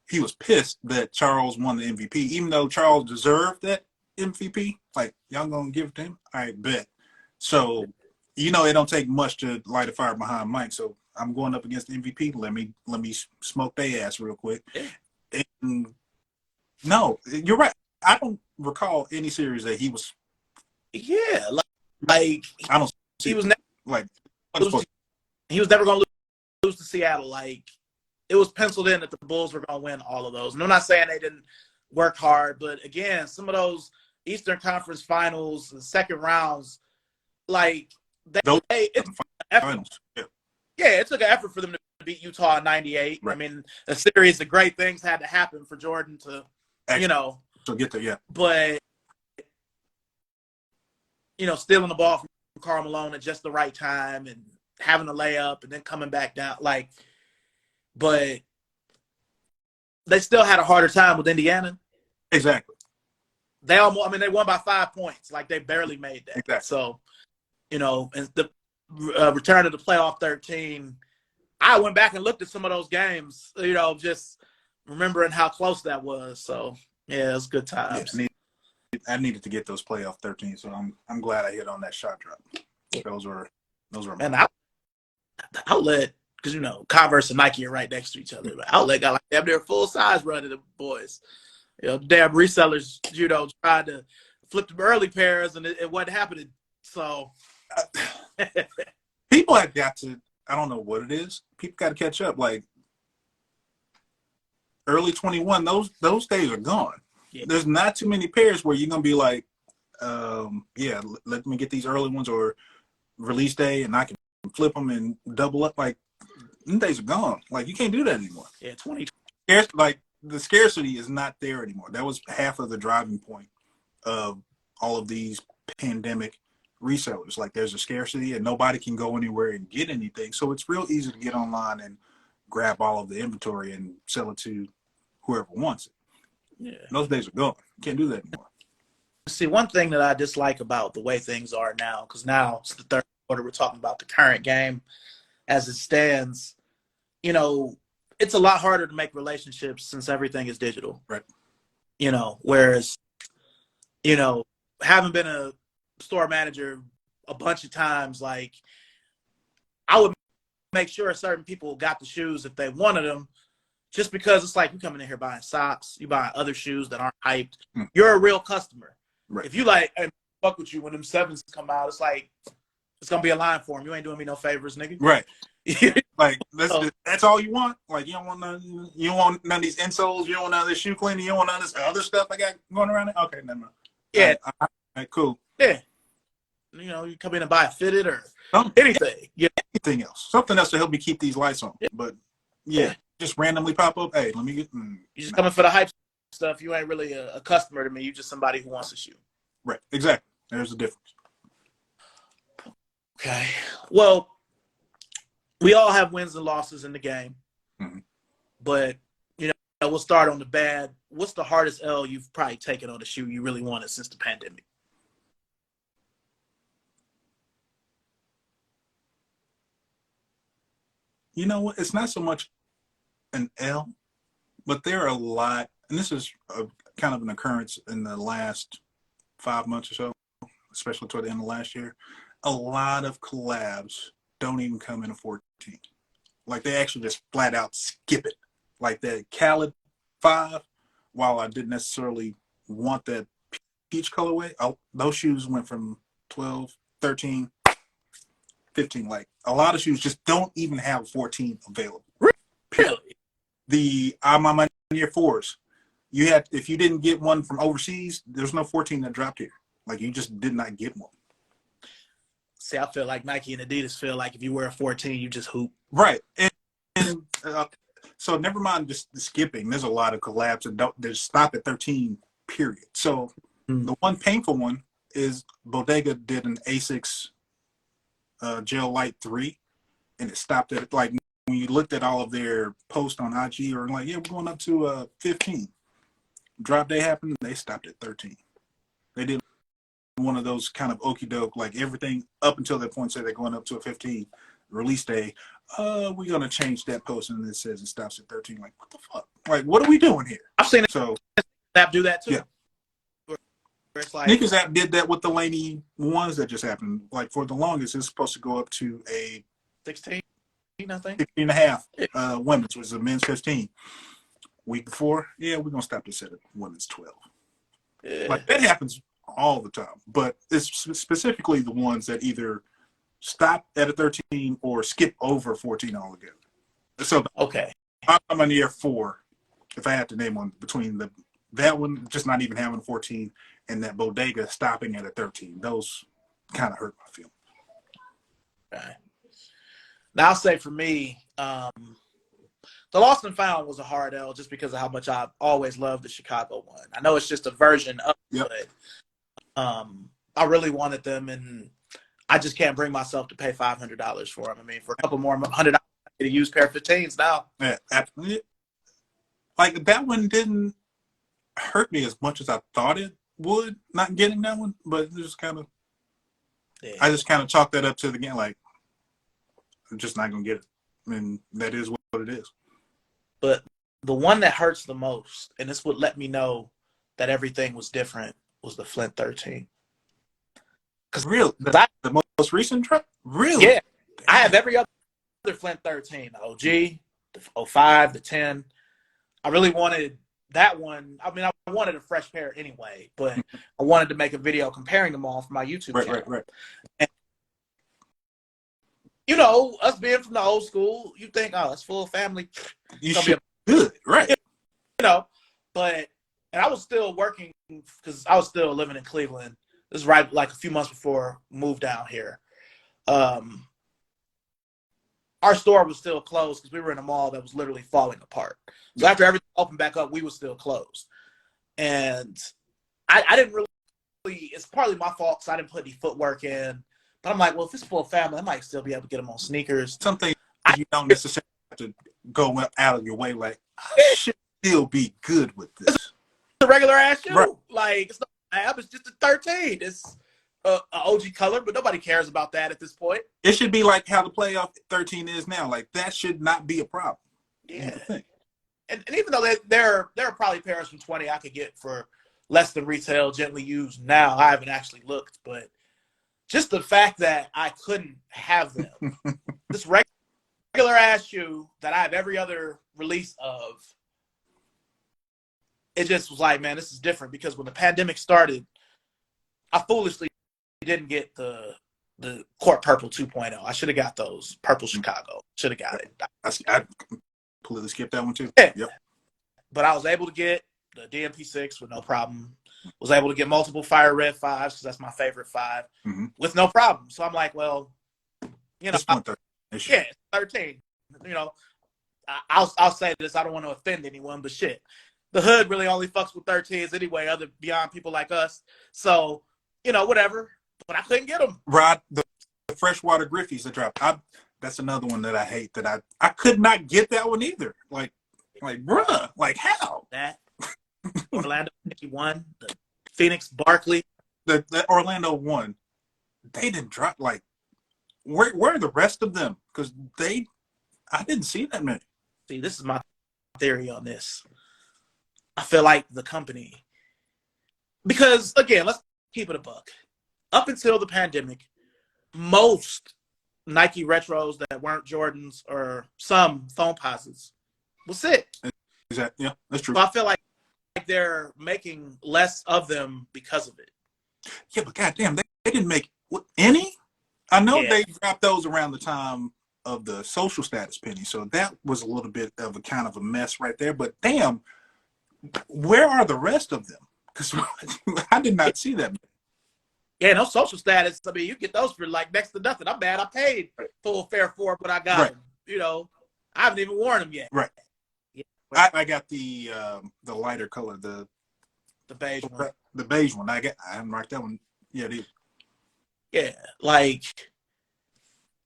He was pissed that Charles won the MVP, even though Charles deserved that MVP. Like, y'all gonna give it to him? I bet. So, it don't take much to light a fire behind Mike. So I'm going up against the MVP. Let me smoke their ass real quick. And no, you're right. I don't recall any series that he was. Yeah, like I don't. He was never like. He was never going to lose to Seattle. Like, it was penciled in that the Bulls were going to win all of those. And I'm not saying they didn't work hard, but again, some of those Eastern Conference Finals, the second rounds, like it's finals. Yeah, it took an effort for them to beat Utah in '98. Right. I mean, a series of great things had to happen for Jordan to, to get there. Yeah, but stealing the ball from Karl Malone at just the right time and having a layup and then coming back down, but they still had a harder time with Indiana. Exactly. They won by 5 points. Like, they barely made that. Exactly. So, and the return to the playoff 13, I went back and looked at some of those games, just remembering how close that was. So, yeah, it was good times. Yeah, I needed to get those playoff 13, so I'm glad I hit on that shot drop. Those were. And the outlet, because Converse and Nike are right next to each other. But outlet got like damn near full size running the boys. Damn resellers, tried to flip them early pairs and it wasn't happening. So people have got to. I don't know what it is. People got to catch up. Like, early 21, those days are gone. Yeah. There's not too many pairs where you're gonna be like, let me get these early ones or release day, and I can flip them and double up. Like, them days are gone. Like, you can't do that anymore. Yeah, 20. Like, the scarcity is not there anymore. That was half of the driving point of all of these pandemic resellers. Like, there's a scarcity and nobody can go anywhere and get anything. So it's real easy to get online and grab all of the inventory and sell it to whoever wants it. Yeah. Those days are gone. You can't do that anymore. See, one thing that I dislike about the way things are now, because now it's the third quarter, we're talking about the current game as it stands, it's a lot harder to make relationships since everything is digital. Right. Whereas, having been a store manager a bunch of times, like, I would make sure certain people got the shoes if they wanted them, just because it's like you coming in here buying socks, you buying other shoes that aren't hyped. You're a real customer. Right. If you like, hey, fuck with you when them 7s come out, it's like it's gonna be a line for them. You ain't doing me no favors, nigga. Right. Like that's all you want. Like you don't want none of these insoles. You don't want none of this shoe cleaning. You don't want none of this other stuff I got going around it. Okay, never mind. Yeah. All right, cool. Yeah. You know, you come in and buy a fitted or anything. Yeah. Anything else. Something else to help me keep these lights on. Yeah. But yeah, just randomly pop up. Hey, let me get. You just coming for the hype stuff. You ain't really a customer to me. You just somebody who wants a shoe. Right. Exactly. There's a difference. Okay. Well, we all have wins and losses in the game. Mm-hmm. But, you know, we'll start on the bad. What's the hardest L you've probably taken on a shoe you really wanted since the pandemic? You know what? It's not so much an L, but there are a lot, and this is kind of an occurrence in the last 5 months or so, especially toward the end of last year. A lot of collabs don't even come in a 14. Like they actually just flat out skip it. Like that Khaled 5, while I didn't necessarily want that peach colorway, those shoes went from 12, 13, 15. Like a lot of shoes just don't even have 14 available. Really? The I'm on my year 4s. You had, if you didn't get one from overseas, there's no 14 that dropped here. Like you just did not get one. See, I feel like Nike and Adidas feel like if you wear a 14, you just hoop. Right. And so never mind just the skipping. There's a lot of collabs that stop at 13, period. So the one painful one is Bodega did an Asics Gel Light 3, and it stopped at, like, when you looked at all of their posts on IG or like, yeah, we're going up to 15. Drop day happened, they stopped at 13. They did one of those kind of okie doke, like everything up until that point said they're going up to a 15 release day. We're gonna change that post, and it says it stops at 13. Like, what the fuck? Like, what are we doing here? I've seen so app do that too. Yeah. Where it's like, Sneakers app did that with the Laney ones that just happened. Like for the longest, it's supposed to go up to a 16, I think. 16 and a half women's, which was a men's 15. Week before, yeah, we're gonna stop this at a women's 12. Yeah. Like that happens all the time, but it's specifically the ones that either stop at a 13 or skip over 14 altogether. So okay, I'm on year 4. If I had to name one between that one just not even having 14 and that Bodega stopping at a 13, those kind of hurt my feelings. Okay. Now I'll say for me, the Lost and Found was a hard L just because of how much I've always loved the Chicago one. I know it's just a version of it, but I really wanted them, and I just can't bring myself to pay $500 for them. I mean, for a couple more $100, I get a used pair of 15s now. Yeah, absolutely. Like that one didn't hurt me as much as I thought it would, not getting that one, but it just kind of, I just kind of chalked that up to the game. Like, I'm just not gonna get it. I mean, that is what it is. But the one that hurts the most, and this would let me know that everything was different, was the Flint 13. Because really, the most recent truck? Really? Yeah. I have every other Flint 13, the OG, the 05, the 10. I really wanted that one. I mean, I wanted a fresh pair anyway, but I wanted to make a video comparing them all for my YouTube channel. Right. And, you know, us being from the old school, you think, oh, it's full family. You should be good, right? You know, but, and I was still working because I was still living in Cleveland. This is right like a few months before we moved down here. Our store was still closed because we were in a mall that was literally falling apart. So after everything opened back up, we were still closed. And I didn't really, it's partly my fault because I didn't put any footwork in. But I'm like, well, if it's full family, I might still be able to get them on sneakers. Something you don't necessarily have to go out of your way. Like, I should still be good with this. It's a regular ass shoe. Right. Like, it's not an app, it's just a 13. It's an OG color, but nobody cares about that at this point. It should be like how the playoff 13 is now. Like, that should not be a problem. Yeah. And even though there are probably pairs from 20 I could get for less than retail, gently used now. I haven't actually looked, but just the fact that I couldn't have them this regular ass shoe that I have every other release of. It just was like, man, this is different because when the pandemic started, I foolishly didn't get the Court Purple 2.0. I should have got those Purple Chicago. Should have got it. I completely skipped that one too. Yeah. Yep. But I was able to get the DMP6 with no problem. Was able to get multiple Fire Red 5s because that's my favorite 5 with no problem. So I'm like, well, you know, yeah, 13. You know, I'll say this. I don't want to offend anyone, but shit, the hood really only fucks with 13s anyway, other beyond people like us. So, you know, whatever. But I couldn't get them. Rod, the freshwater Griffies that dropped. That's another one that I hate. That I could not get that one either. Like, bruh, like how? That Orlando 51, the Phoenix Barkley, the Orlando one. They didn't drop. Like, where are the rest of them? Because I didn't see that many. See, this is my theory on this. I feel like the company, because again, let's keep it a buck. Up until the pandemic, most Nike retros that weren't Jordans or some foam posits was sick. Exactly. Yeah, that's true. So I feel like they're making less of them because of it. Yeah, but goddamn, they didn't make any. I know they dropped those around the time of the social status penny, so that was a little bit of a kind of a mess right there. But damn, where are the rest of them? Because I did not see that. Yeah, no social status. I mean, you get those for like next to nothing. I'm bad. I paid full fare for it, but I got them. You know, I haven't even worn them yet. Right. Yeah. I got the lighter color, the beige one. The beige one. I haven't marked that one yet either. Yeah, like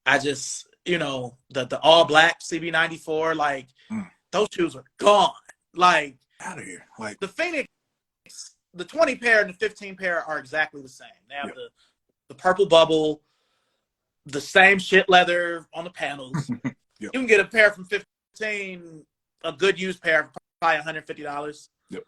I just, you know, the all black CB94, like those shoes are gone. Like out of here. Like the Phoenix, the 20 pair and the 15 pair are exactly the same. They have the purple bubble, the same shit leather on the panels. You can get a pair from 15, a good used pair for probably $150. Yep.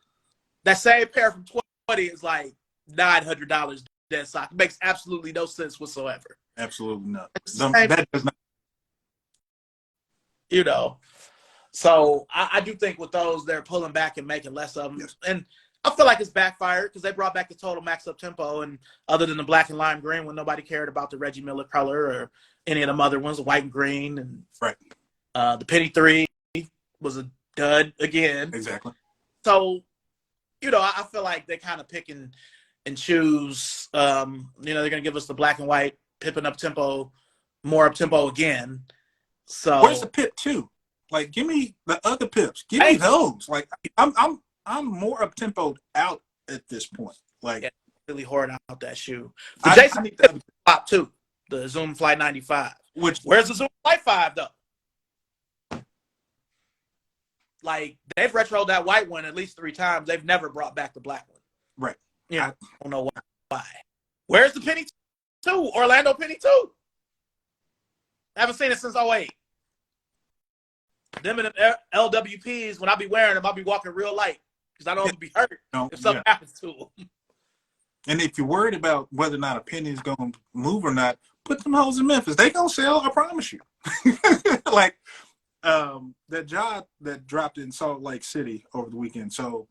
That same pair from 20 is like $900 dead stock. It makes absolutely no sense whatsoever. Absolutely not. That does not. You know, so I do think with those, they're pulling back and making less of them. Yes. And I feel like it's backfired because they brought back the total max up tempo, and other than the black and lime green, when nobody cared about the Reggie Miller color or any of them other ones, the white and green, and the Penny 3 was a dud again. Exactly. So, you know, I feel like they kind of pick and choose. You know, they're gonna give us the black and white Pippin up tempo, more up tempo again. So where's the Pip 2? Like, give me the other Pips. Give me those. Like, I'm more up tempoed out at this point. Like, really hoard out that shoe. But Jason needs the top 2, the Zoom Flight 95. Where's the Zoom Flight 5 though? Like, they've retroed that white one at least 3 times. They've never brought back the black one. Right. Yeah, I don't know why. Where's the Penny 2? Orlando Penny 2. I haven't seen it since 08. Them and the LWPs, when I be wearing them, I'll be walking real light because I don't want to be hurt if something happens to them. And if you're worried about whether or not a penny is going to move or not, put them hoes in Memphis. They going to sell, I promise you. Like, that job that dropped in Salt Lake City over the weekend. So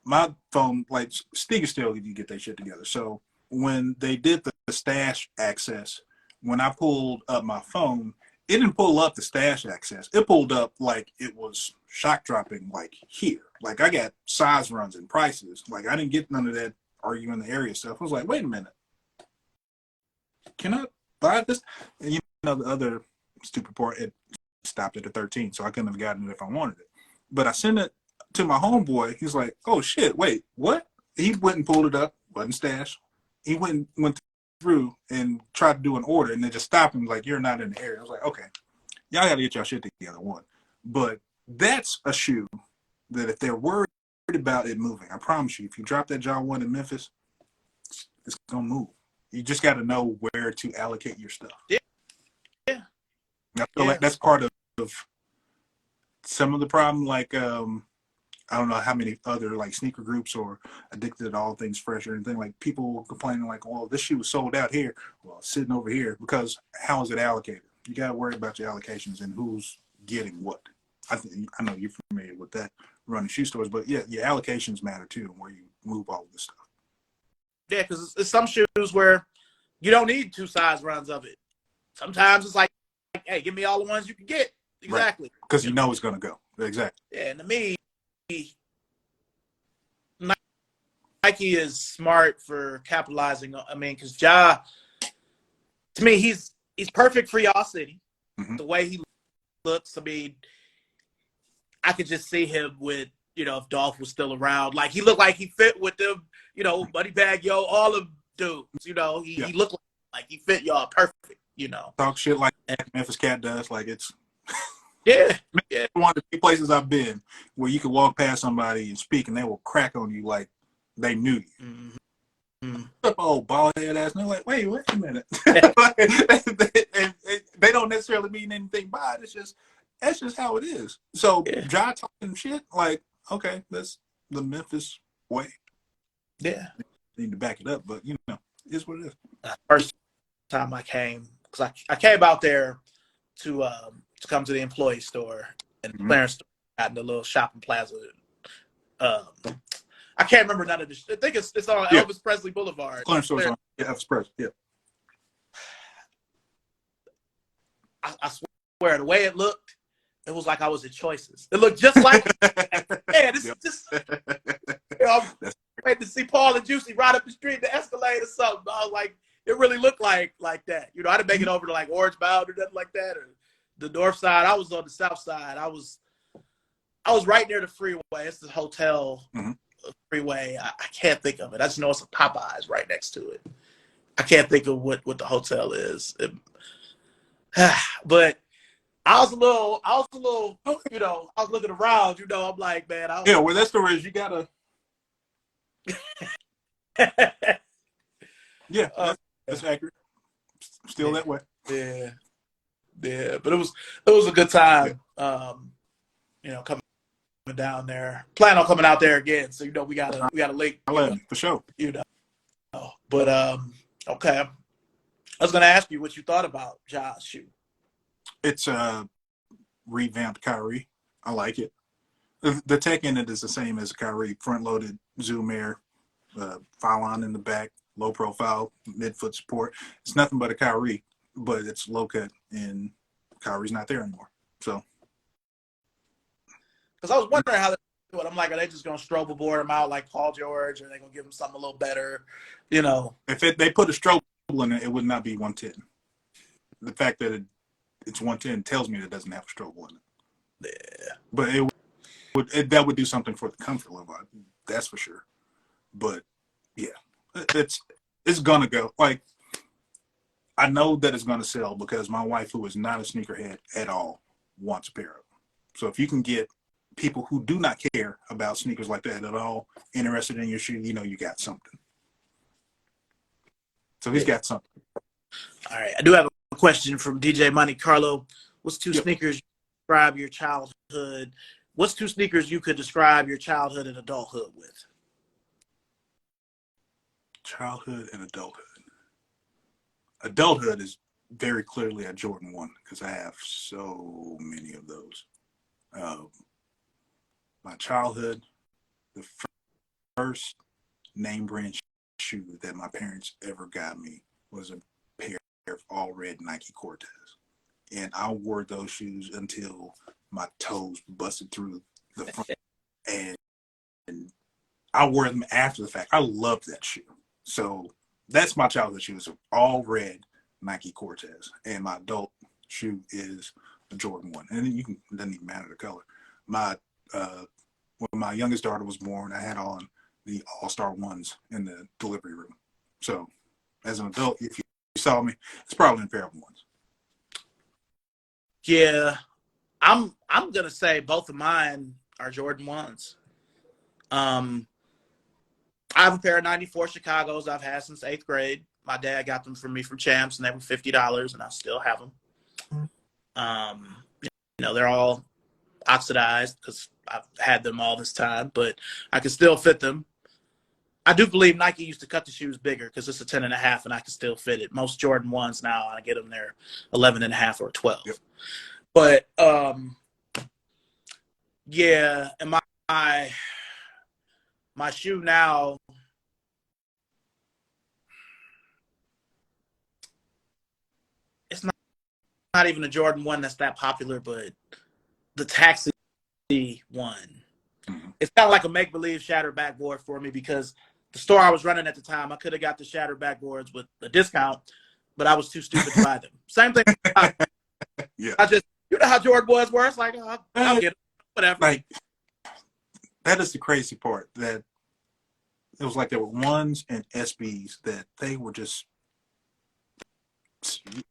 my phone, like, Sneaker still you get that shit together. So when they did the stash access, when I pulled up my phone, it didn't pull up the stash access. It pulled up like it was shock dropping, like here. Like, I got size runs and prices. Like, I didn't get none of that "are you in the area" stuff. I was like, wait a minute, can I buy this? And you know, the other stupid part, it stopped at the 13, so I couldn't have gotten it if I wanted it. But I sent it to my homeboy. He's like, oh shit, wait, what? He went and pulled it up, wasn't stash. He went through and tried to do an order, and then just stopped him like, you're not in the area. I was like, okay, y'all got to get y'all shit together, one. But that's a shoe that if they're worried about it moving, I promise you, if you drop that John 1 in Memphis, it's gonna move. You just got to know where to allocate your stuff. Yeah. I feel like that's part of some of the problem. Like, I don't know how many other like sneaker groups or Addicted to All Things Fresh or anything, like people complaining like, well, this shoe was sold out here, well, sitting over here, because how is it allocated? You got to worry about your allocations and who's getting what. I know you're familiar with that running shoe stores, but yeah, your allocations matter too, and where you move all of this stuff. Yeah, because it's some shoes where you don't need 2 size runs of it. Sometimes it's like, hey, give me all the ones you can get. Exactly. Because you know it's going to go. Exactly. Yeah, and to me, Nike is smart for capitalizing. I mean, because Ja, to me, he's perfect for y'all city. Mm-hmm. The way he looks, I mean, I could just see him with, if Dolph was still around. Like, he looked like he fit with them, Buddy Bag, Yo, all of dudes. He looked like he fit y'all perfect, Talk shit like Memphis Cat does. Like, it's yeah. one of the few places I've been where you can walk past somebody and speak, and they will crack on you like they knew you. Mm-hmm. Oh, bald head ass. And they're like, wait a minute. They don't necessarily mean anything by it. That's just how it is. So, Ja talking shit, like, okay, that's the Memphis way. Yeah. Need to back it up, but it's what it is. First time I came, because I came out there to come to the employee store and the Clarence store out in the little shopping plaza. I can't remember none of this. I think it's on Elvis Presley Boulevard. Clarence store's on Elvis Presley. Yeah. I swear, the way it looked, it was like I was in Choices. It looked just like, man, this is just. I'm waiting to see Paul and Juicy ride up the street in the Escalade or something. I was like, it really looked like that. I didn't make it over to like Orange Mound or nothing like that, or the north side. I was on the south side. I was right near the freeway. It's the hotel freeway. I can't think of it. I just know it's a Popeyes right next to it. I can't think of what the hotel is. But I was a little, I was looking around, I'm like, man. Where that store is, you gotta. Yeah, that's accurate. Still that way. Yeah, but it was a good time. Coming down there. Plan on coming out there again. So we got a link. For sure. But okay. I was gonna ask you what you thought about Ja's shoe. It's a revamped Kyrie. I like it. The tech in it is the same as Kyrie. Front-loaded Zoom Air, Phylon in the back, low profile, midfoot support. It's nothing but a Kyrie, but it's low cut, and Kyrie's not there anymore. So, because I was wondering how they do it. I'm like, are they just gonna strobe board him out like Paul George, or are they gonna give him something a little better? If they put a strobe in it, it would not be 110. The fact that it's 110 tells me that it doesn't have a strobe in it. Yeah, but that would do something for the comfort level. That's for sure. But yeah, it's gonna go. Like, I know that it's gonna sell because my wife, who is not a sneakerhead at all, wants a pair of them. So if you can get people who do not care about sneakers like that at all interested in your shoe, you got something. So he's got something. All right, I do have a question from DJ Monte Carlo. What's two sneakers you describe your childhood? What's 2 sneakers you could describe your childhood and adulthood with? Childhood and adulthood. Adulthood is very clearly a Jordan 1 because I have so many of those. My childhood, the first name brand shoe that my parents ever got me was a pair of all red Nike Cortez. And I wore those shoes until my toes busted through the front. And I wore them after the fact. I loved that shoe. So that's my childhood shoes, all red Nike Cortez. And my adult shoe is a Jordan 1. And it doesn't even matter the color. When my youngest daughter was born, I had on the All-Star 1s in the delivery room. So as an adult, if you saw me, it's probably a pair of 1s. Yeah, I'm gonna say both of mine are Jordan 1s. I have a pair of 94 Chicago's I've had since 8th grade. My dad got them for me from Champs, and they were $50, and I still have them. They're all oxidized because I've had them all this time, but I can still fit them. I do believe Nike used to cut the shoes bigger because it's a 10.5 and I can still fit it. Most Jordan 1s now, I get them there 11.5 or 12. Yep. But yeah, and my shoe now, it's not even a Jordan 1 that's that popular, but the Taxi one. Mhm. It's kind of like a make-believe shattered backboard for me because the store I was running at the time, I could have got the shattered backboards with a discount, but I was too stupid to buy them. Same thing. Yeah. I just, you know how Jordan boys were. It's like, I'll get it. Whatever. Like, that is the crazy part, that it was like there were ones and SBs that they were just,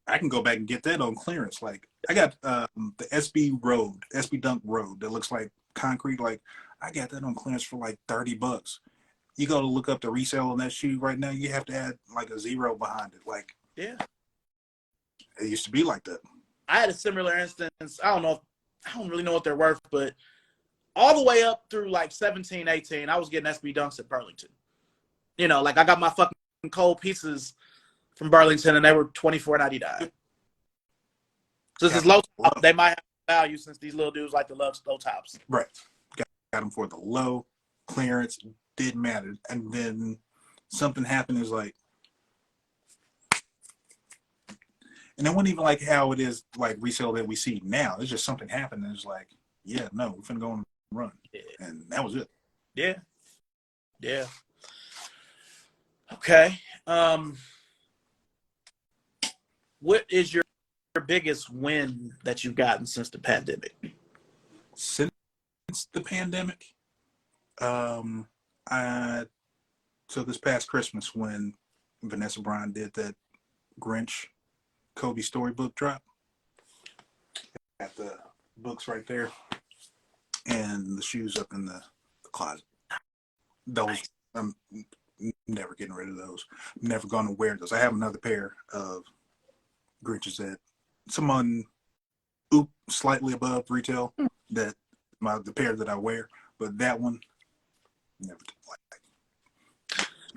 I can go back and get that on clearance. Like, I got the SB Dunk Road that looks like concrete. Like, I got that on clearance for like $30. You go to look up the resale on that shoe right now, you have to add like a zero behind it. Like, Yeah. it used to be like that. I had a similar instance. I don't really know what they're worth, but all the way up through like 17, 18, I was getting SB Dunks at Burlington. You know, like I got my fucking cold pieces from Burlington and they were $24.99. So this is low top. They might have value since these little dudes like to love low tops. Right. Got them for the low clearance. Didn't matter. And then something happened. Is like, and it wasn't even like how it is like resale that we see now. It's just something happened. And it's like, yeah, no, we're finna go on a run. Yeah. And that was it. Yeah. Yeah. Okay. What is your biggest win that you've gotten since the pandemic? Since the pandemic, so this past Christmas when Vanessa Bryant did that Grinch Kobe storybook drop, got the books right there and the shoes up in the closet. Those, I'm never getting rid of those. I'm never going to wear those. I have another pair of Grinches that someone slightly above retail, that the pair that I wear, but that one never did like.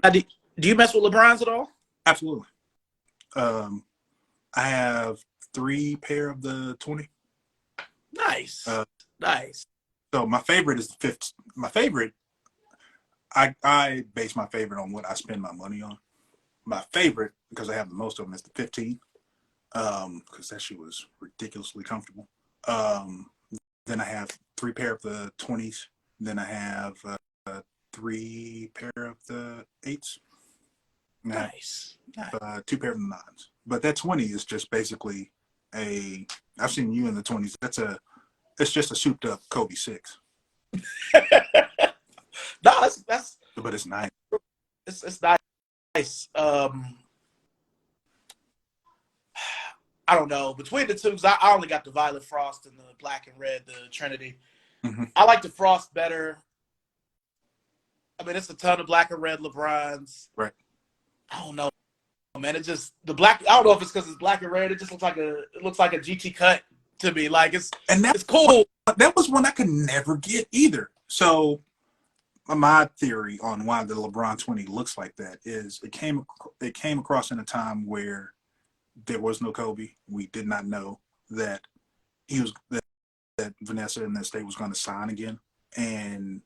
Now, do you mess with LeBrons at all? Absolutely. I have 3 pair of the 20. Nice. Nice. So my favorite is the 5th. My favorite, I base my favorite on what I spend my money on. My favorite, because I have the most of them, is the 15. Because that shoe was ridiculously comfortable. Then I have 3 pair of the 20s. Then I have 3 pair of the 8s. Nice. 2 pair of the 9s. But that 20 is just basically I've seen you in the 20s. It's just a souped up Kobe 6. No, that's. But it's nice. It's nice. I don't know. Between the two, I only got the violet frost and the black and red, the Trinity. Mm-hmm. I like the frost better. I mean, it's a ton of black and red LeBrons. Right. I don't know, man. It just the black. I don't know if it's because it's black and red. It just looks like a GT cut to me. Like it's cool. That was one I could never get either. So my theory on why the LeBron 20 looks like that is it came across in a time where there was no Kobe. We did not know that that Vanessa and that state was going to sign again, and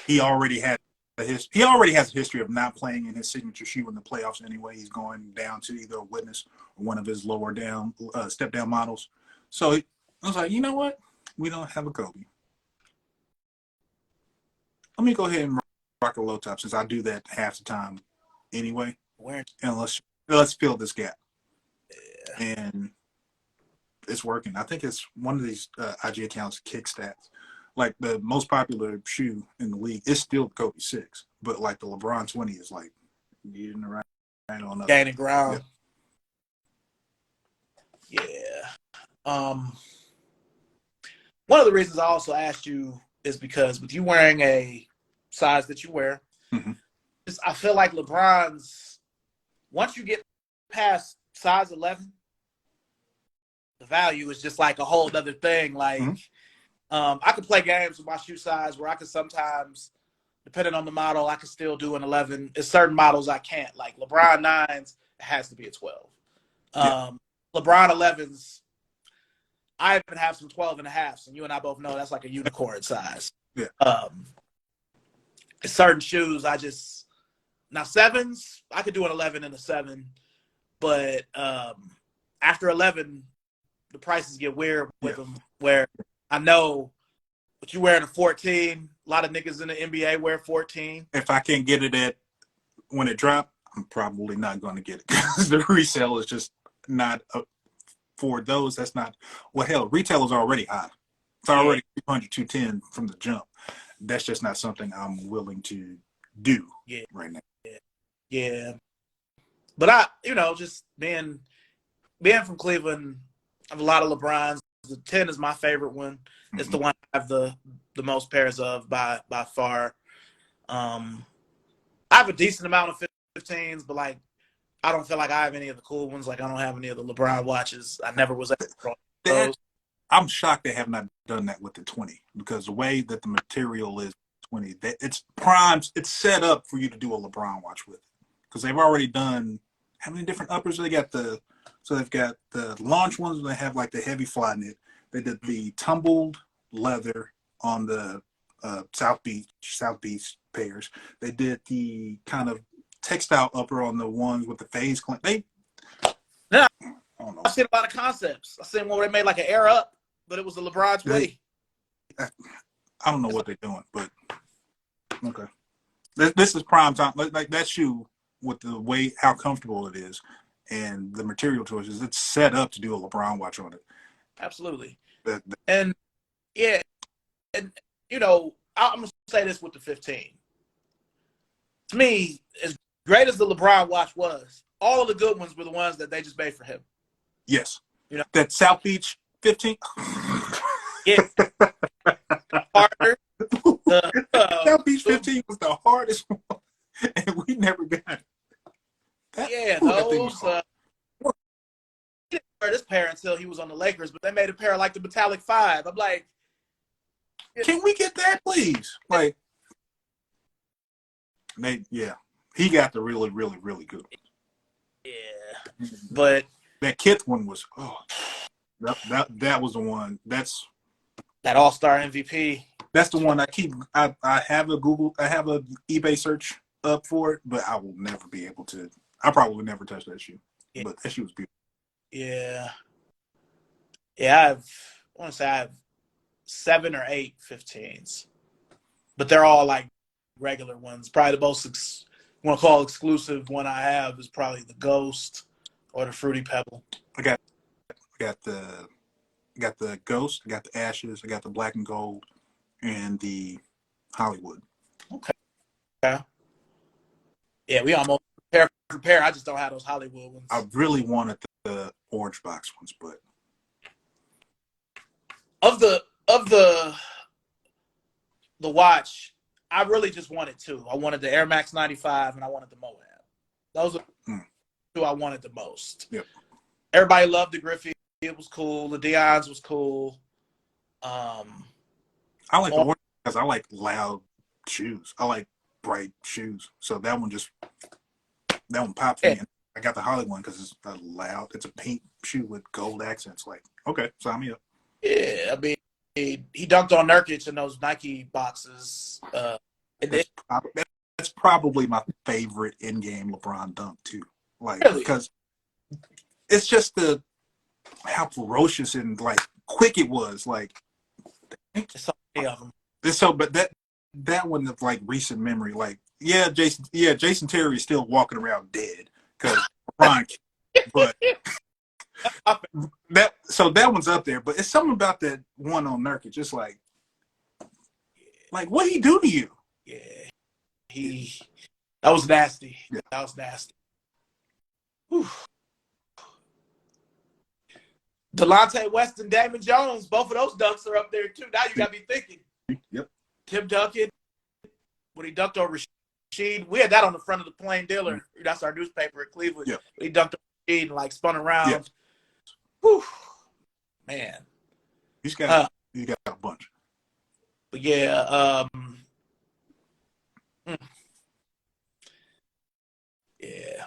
he already has a history of not playing in his signature shoe in the playoffs anyway. He's going down to either a witness or one of his lower down step down models. So I was like, you know what? We don't have a Kobe. Let me go ahead and rock a low top, since I do that half the time anyway. And let's fill this gap. Yeah. And it's working. I think it's one of these IG accounts, Kick Stats. Like the most popular shoe in the league is still Kobe 6, but like the LeBron 20 is like getting the right on up. Gaining ground. Yeah. One of the reasons I also asked you is because with you wearing a size that you wear, mm-hmm. I feel like LeBron's, once you get past size 11, the value is just like a whole other thing. Like, mm-hmm. I could play games with my shoe size where I could sometimes depending on the model, I can still do an 11. There's certain models I can't. Like LeBron 9s, it has to be a 12. Yeah. LeBron 11s, I even have some 12 and a halves, and you and I both know that's like a unicorn size. Yeah. Certain shoes, now 7s, I could do an 11 and a 7, but after 11, the prices get weird with them. Where I know, but you wearing a 14. A lot of niggas in the NBA wear 14. If I can't get it when it dropped, I'm probably not going to get it because the resale is just not for those. That's not hell. Retail is already high. It's already 200, 210 from the jump. That's just not something I'm willing to do right now. Yeah. But I, just being from Cleveland, I have a lot of LeBrons. The 10 is my favorite one. It's the one I have the most pairs of by far. I have a decent amount of 15s, but like I don't feel like I have any of the cool ones. Like I don't have any of the LeBron watches. I never was able to draw those. I'm shocked they have not done that with the 20 because the way that the material is 20, it's primed, it's set up for you to do a LeBron watch with. Because they've already done how many different uppers? They've got the launch ones. They have like the heavy fly knit. They did the tumbled leather on the South Beach pairs. They did the kind of textile upper on the ones with the phase clamp. I've seen a lot of concepts. I've seen one where they made like an air up, but it was the LeBron's way. I don't know what they're doing, but okay. This is prime time. Like that shoe with the way how comfortable it is and the material choices, it's set up to do a LeBron watch on it. Absolutely. And I'm gonna say this with the 15. To me, as great as the LeBron watch was, all of the good ones were the ones that they just made for him. Yes. That South Beach 15. Yeah. Harder. South Beach 15 was the hardest one, and we never got it. Those. He didn't wear this pair until he was on the Lakers, but they made a pair like the Metallic 5. I'm like, can we get that, please? Like, he got the really, really, really good one. Yeah, but that Kith one was that was the one. That's that All-Star MVP. That's the one I have a eBay search up for it, but I will never be able to. I probably would never touch that shoe. Yeah. But that shoe was beautiful. Yeah. I want to say I have 7 or 8 15s, but they're all like regular ones. Probably the most want to call exclusive one I have is probably the Ghost or the Fruity Pebble. I got the Ghost, I got the Ashes, I got the Black and Gold, and the Hollywood. Okay. Yeah, we almost pair for pair. I just don't have those Hollywood ones. I really wanted the orange box ones, but of the watch, I really just wanted 2. I wanted the Air Max 95 and I wanted the Moab. Those are 2 I wanted the most. Yep. Everybody loved the Griffey. It was cool. The Dion's was cool. I like the orange because I like loud shoes. I like bright shoes. So that one popped for me. I got the Holly one because it's loud. It's a pink shoe with gold accents. Like, okay, sign me up. Yeah, I mean, he dunked on Nurkic in those Nike boxes. That's probably my favorite in-game LeBron dunk too. Like, really? Because it's just how ferocious and like quick it was. Like, so many of them. But that one of like recent memory. Like, Jason Terry is still walking around dead because LeBron. But that one's up there. But it's something about that one on Nurkic. Just like what he do to you? Yeah, that was nasty. Yeah. That was nasty. Whew. Delonte West and Damon Jones, both of those dunks are up there too. Now you got me thinking. Yep. Tim Duncan, when he dunked on Rasheed, we had that on the front of the Plain Dealer. That's our newspaper in Cleveland. Yep. He dunked on Rasheed and like spun around. Yep. Whew. Man. He's got a bunch. But yeah,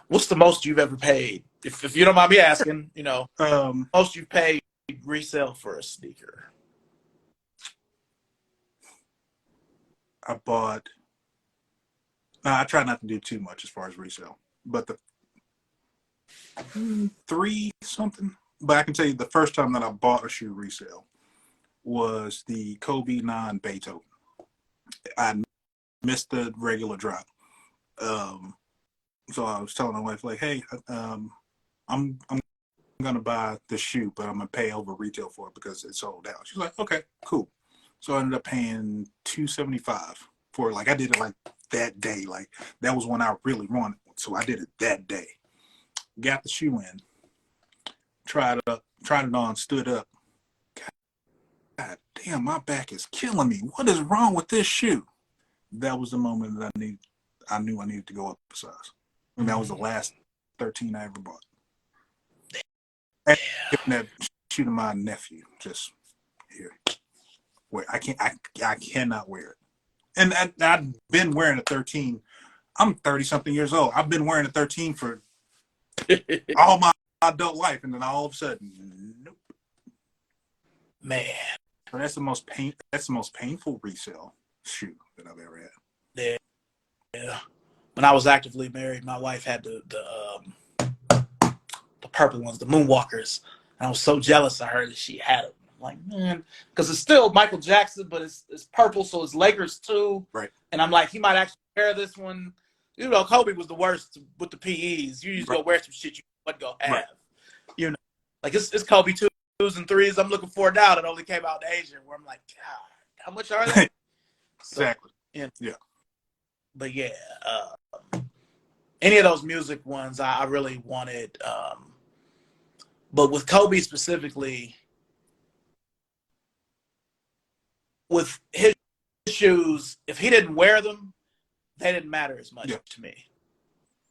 What's the most you've ever paid? If you don't mind me asking, most you've paid resale for a sneaker. I bought. I try not to do too much as far as resale, but the three something. But I can tell you the first time that I bought a shoe resale was the Kobe 9 Beethoven. I missed the regular drop. So I was telling my wife, like, hey, I'm gonna buy the shoe, but I'm gonna pay over retail for it because it's sold out. She's like, okay, cool. So I ended up paying $275 for it. Like I did it like that day. Like that was when I really wanted it. So I did it that day. Got the shoe in, tried it on, stood up. God damn, my back is killing me. What is wrong with this shoe? That was the moment that I knew I needed to go up a size. And that was the last 13 I ever bought. And giving that shoe to my nephew, just here. Where I cannot wear it. And I've been wearing a 13. I'm 30 something years old. I've been wearing a 13 for all my adult life, and then all of a sudden, nope. Man. So that's the most painful resale shoe that I've ever had. Yeah. When I was actively married, my wife had the purple ones, the Moonwalkers, and I was so jealous of her that she had them. I'm like, man, because it's still Michael Jackson, but it's purple, so it's Lakers too. Right. And I'm like, he might actually wear this one. Kobe was the worst with the PEs. You just go wear some shit you wouldn't go have. Right. Like it's Kobe 2s and 3s I'm looking for now that only came out in Asia, where I'm like, God, how much are they? Exactly. So, yeah. But yeah, any of those music ones I really wanted. But with Kobe specifically, with his shoes, if he didn't wear them, they didn't matter as much to me.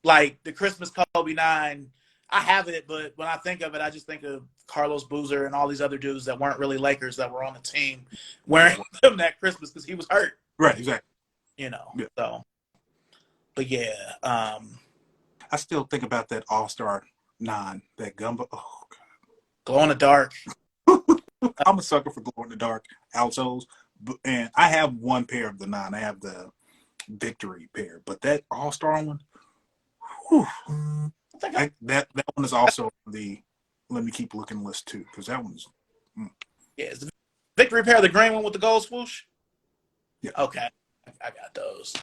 Like the Christmas Kobe 9, I have it, but when I think of it, I just think of Carlos Boozer and all these other dudes that weren't really Lakers that were on the team wearing them that Christmas because he was hurt. Right, exactly. So. But yeah. I still think about that All-Star 9, that Gumbo. Oh, God. Glow in the dark. I'm a sucker for glow in the dark outsoles. And I have one pair of the 9. I have the Victory pair. But that All-Star one, that one is also the let me keep looking list too, because that one's Yeah, is the Victory pair the green one with the gold swoosh? Yeah. Okay. I got those.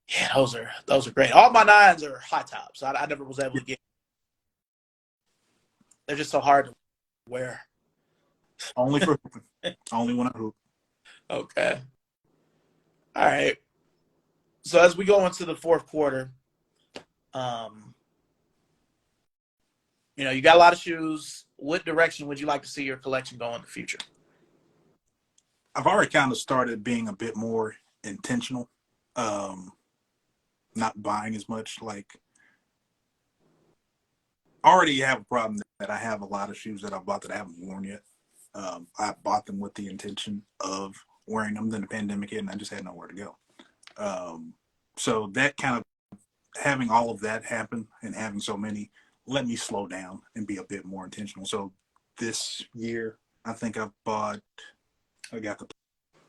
Yeah, those are great. All my 9s are high tops. I never was able to get. They're just so hard to wear. Only for hooping. Only when I hoop. Okay. All right. So as we go into the fourth quarter, you got a lot of shoes. What direction would you like to see your collection go in the future? I've already kind of started being a bit more intentional. Not buying as much. Like, I already have a problem that I have a lot of shoes that I bought that I haven't worn yet. I bought them with the intention of wearing them. Then the pandemic hit, and I just had nowhere to go. So that kind of having all of that happen and having so many let me slow down and be a bit more intentional. So this year, I think I got the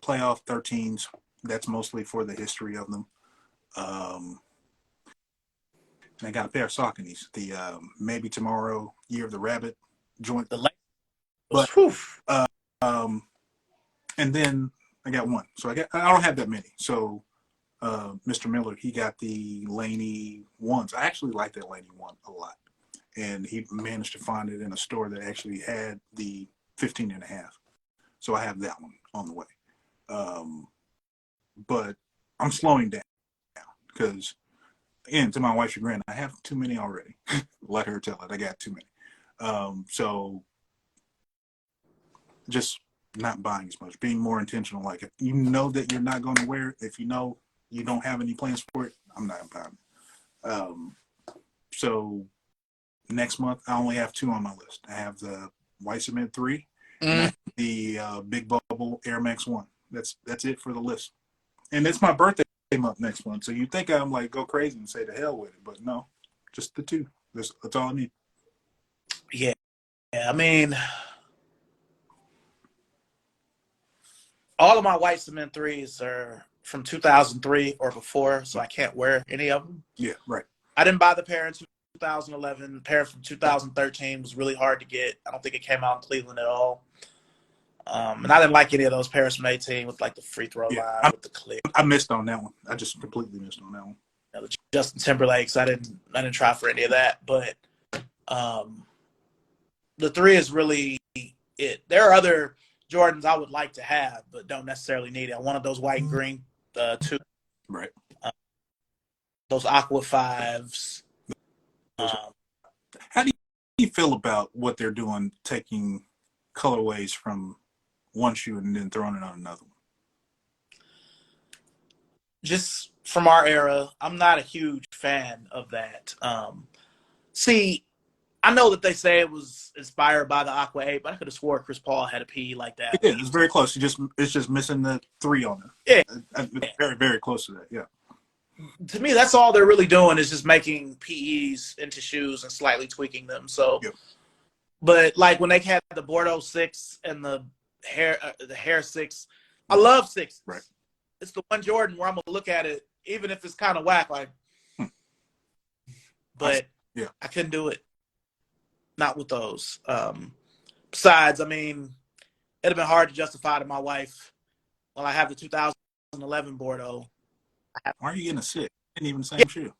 playoff 13s. That's mostly for the history of them. And I got a pair of Sauconys, the Maybe Tomorrow, Year of the Rabbit joint. And then I got one. So I don't have that many. So Mr. Miller, he got the Laney ones. I actually like that Laney one a lot. And he managed to find it in a store that actually had the 15 and a half. So I have that one on the way. But I'm slowing down because, again, to my wife's chagrin, I have too many already. Let her tell it. I got too many. So just not buying as much, being more intentional. Like, if you know that you're not going to wear it, if you know you don't have any plans for it, I'm not buying it. So next month, I only have 2 on my list. I have the White Cement 3 and the Big Bubble Air Max 1. That's it for the list. And it's my birthday came up next month. So you think I'm like go crazy and say the hell with it, but no, just the two. That's all I need. Yeah, I mean, all of my white cement threes are from 2003 or before, so I can't wear any of them. Yeah, right. I didn't buy the pair in 2011. The pair from 2013 was really hard to get. I don't think it came out in Cleveland at all. And I didn't like any of those pairs from 18 with like the free throw Yeah, line with the clip. I missed on that one. I just completely missed on that one. You know, the Justin Timberlakes. I didn't try for any of that. But the three is really it. There are other Jordans I would like to have, but don't necessarily need it. I wanted those white and green two. Right. Those Aqua Fives. How do you feel about what they're doing, taking colorways from one shoe and then throwing it on another one? Just from our era, I'm not a huge fan of that. See, I know that they say it was inspired by the Aqua 8, but I could have swore Chris Paul had a PE like that. Yeah, it's very close. It's just missing the 3 on it. Yeah. It's very, very close to that, yeah. To me, that's all they're really doing is just making PEs into shoes and slightly tweaking them. So, yep. But like when they had the Bordeaux 6 and the hair 6, I love 6s. Right. It's the one Jordan where I'm going to look at it, even if it's kind of whack, like, but yeah. I couldn't do it. Not with those. Besides, I mean, it'd have been hard to justify to my wife, well, I have the 2011 Bordeaux. Why are you getting a 6? Ain't even the same shoe.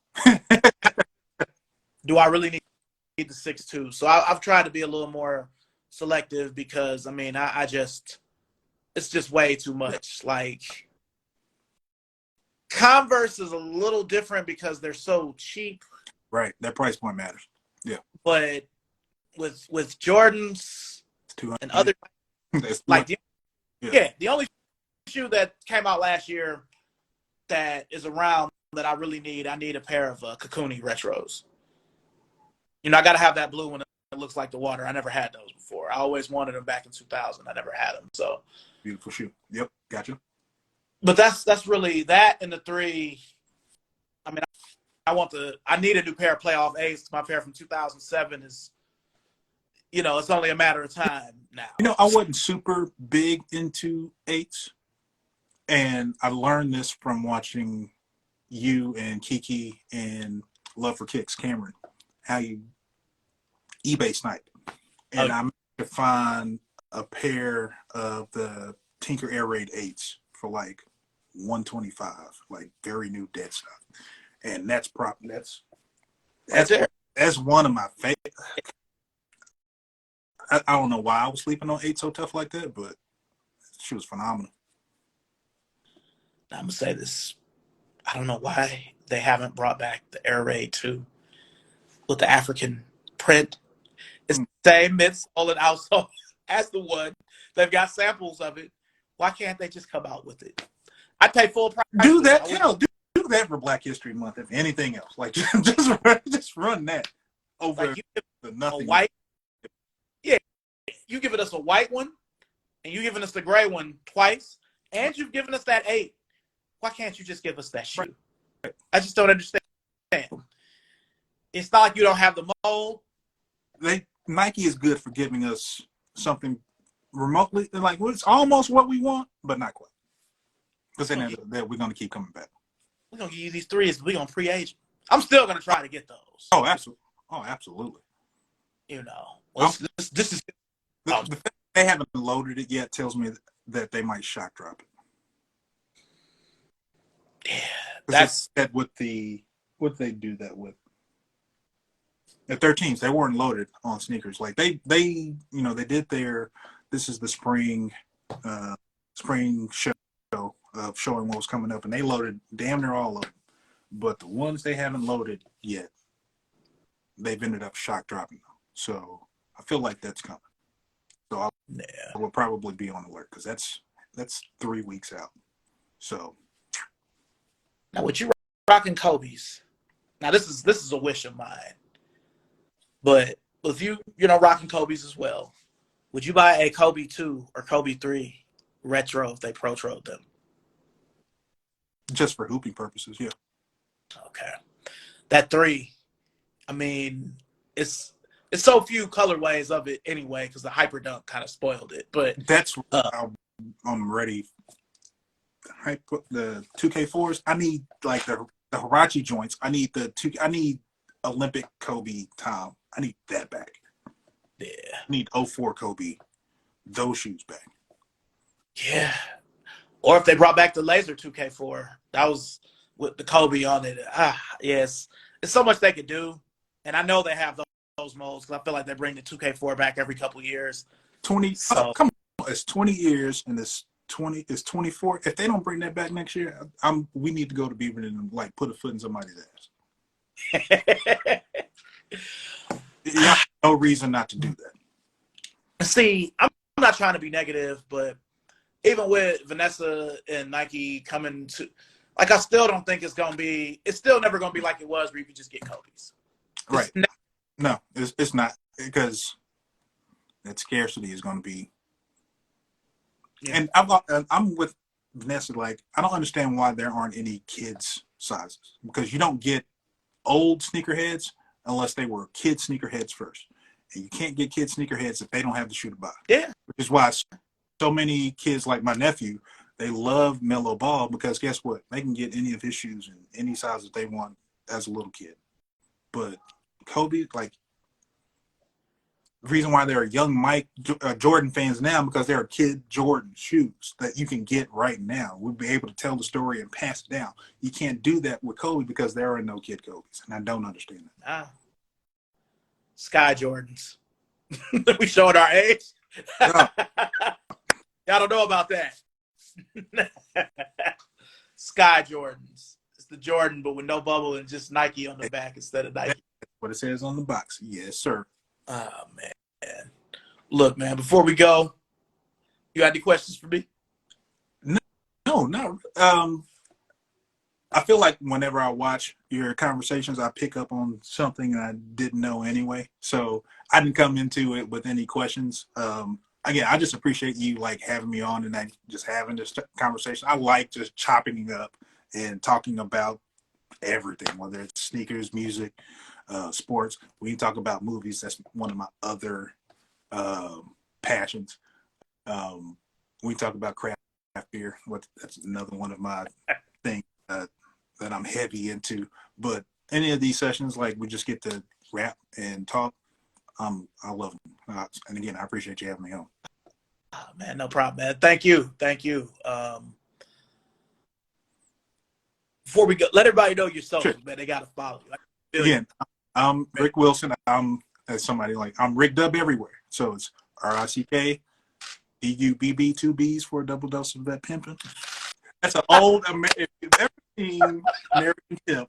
Do I really need the 6'2"? So I've tried to be a little more selective because, I mean, I just, it's just way too much. Like, Converse is a little different because they're so cheap. Right. That price point matters. Yeah. But with Jordans and other, like, the only shoe that came out last year that is around that I really need, I need a pair of Kakuni Retros. You know, I got to have that blue one that looks like the water. I never had those before. I always wanted them back in 2000. I never had them. So beautiful shoe. Yep. Gotcha. But that's really that and the 3. I mean, I need a new pair of playoff 8s. My pair from 2007 is, you know, it's only a matter of time now. You know, I wasn't super big into 8s. And I learned this from watching you and Kiki and Love for Kicks, Cameron, how you eBay snipe. And I managed to find a pair of the Tinker Air Raid 8s for like $125, like very new dead stuff. And that's one of my favorite. I don't know why I was sleeping on 8 so tough like that, but she was phenomenal. I'm going to say this. I don't know why they haven't brought back the Air Raid 2 with the African print. It's the same midsole and outsole as the one. They've got samples of it. Why can't they just come out with it? I'd pay full price. Do that. Do that for Black History Month, if anything else. Like, just run that over like the nothing. A white. Yeah. You giving us a white one, and you giving us the gray one twice, and you've given us that 8. Why can't you just give us that shoe? Right. I just don't understand. It's not like you don't have the mold. Nike is good for giving us something remotely like it's almost what we want, but not quite. Because then we're going to keep coming back. We're going to give you these 3s. We're going to pre-age. I'm still going to try to get those. Oh, absolutely. You know, well, this is the fact they haven't loaded it yet tells me that they might shock drop it. Yeah, that's what they do that with. The 13s, they weren't loaded on sneakers. Like they did this is the spring show of showing what was coming up, and they loaded damn near all of them. But the ones they haven't loaded yet, they've ended up shock dropping them. So I feel like that's coming. So I will probably be on alert because that's 3 weeks out. So now, with you rocking Kobe's, now this is a wish of mine, but with you rocking Kobe's as well, would you buy a Kobe 2 or Kobe 3 retro if they pro-troed them? Just for hooping purposes, yeah. Okay. That 3, I mean, it's so few colorways of it anyway because the hyper dunk kind of spoiled it. But That's I'm ready. The 2K4s. I need like the Hirachi joints. I need I need Olympic Kobe Tom. I need that back. yeah, I need 04 Kobe. Those shoes back. yeah. Or if they brought back the laser 2K4, that was with the Kobe on it. Yes, it's so much they could do, and I know they have those molds because I feel like they bring the 2K4 back every couple of years. 20. So Come on, it's 20 years and it's 24. If they don't bring that back next year, we need to go to Beaverton and like put a foot in somebody's ass. Yeah, no reason not to do that. See, I'm not trying to be negative, but even with Vanessa and Nike coming to, like, I still don't think it's still never gonna be like it was where you could just get Kobe's. Right. No, it's not, because that scarcity is going to be. Yeah. And I'm with Vanessa. Like, I don't understand why there aren't any kids sizes, because you don't get old sneakerheads unless they were kid sneakerheads first, and you can't get kid sneakerheads if they don't have the shoe to buy. Yeah, which is why so many kids like my nephew, they love Melo Ball, because guess what? They can get any of his shoes in any size that they want as a little kid. But Kobe, like, the reason why there are young Mike Jordan fans now, because there are kid Jordan shoes that you can get right now. We'll be able to tell the story and pass it down. You can't do that with Kobe because there are no kid Kobe's, and I don't understand that. Sky Jordans. We showed our age. Yeah. Y'all don't know about that. Sky Jordans. It's the Jordan, but with no bubble and just Nike on the back instead of Nike. That's what it says on the box. Yes, sir. Oh, man. Look, man, before we go, you got any questions for me? No, not. I feel like whenever I watch your conversations, I pick up on something I didn't know anyway. So I didn't come into it with any questions. Again, I just appreciate you like having me on and just having this conversation. I like just chopping it up and talking about everything, whether it's sneakers, music, sports. We can talk about movies. That's one of my other passions. We talk about craft beer. That's another one of my things that I'm heavy into. But any of these sessions, like, we just get to rap and talk. I love them. And again, I appreciate you having me on. Oh, man, no problem, man. Thank you. Before we go, let everybody know your socials, man. They got to follow you. Again, I'm Rick Wilson. I'm Rick Dub everywhere. So it's RICK DUBB, 2 B's for a double dose of that pimping. That's an old American pimp,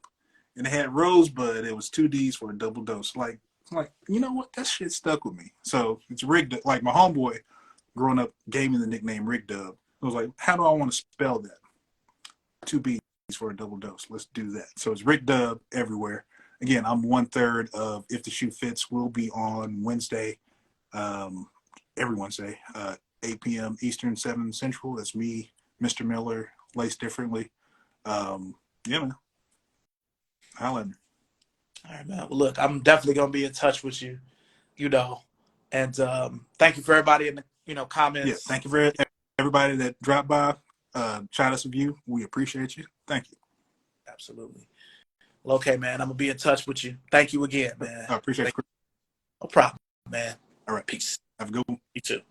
and it had Rosebud. It was 2 D's for a double dose. Like, you know what? That shit stuck with me. So it's Rick Dub. Like, my homeboy growing up gave me the nickname Rick Dub. I was like, how do I want to spell that? 2 B's for a double dose. Let's do that. So it's Rick Dub everywhere. Again, I'm 1/3 of If the Shoe Fits. Will be on Wednesday, every Wednesday, 8 p.m. Eastern, 7 Central. That's me, Mr. Miller, Laced Differently. Yeah, man. Holla at me. All right, man. Well, look, I'm definitely going to be in touch with you, and thank you for everybody in the comments. Yeah, thank you for everybody that dropped by, shot us a view. We appreciate you. Thank you. Absolutely. Well, okay, man. I'm going to be in touch with you. Thank you again, man. I appreciate it. No problem, man. All right. Peace. Have a good one. You too.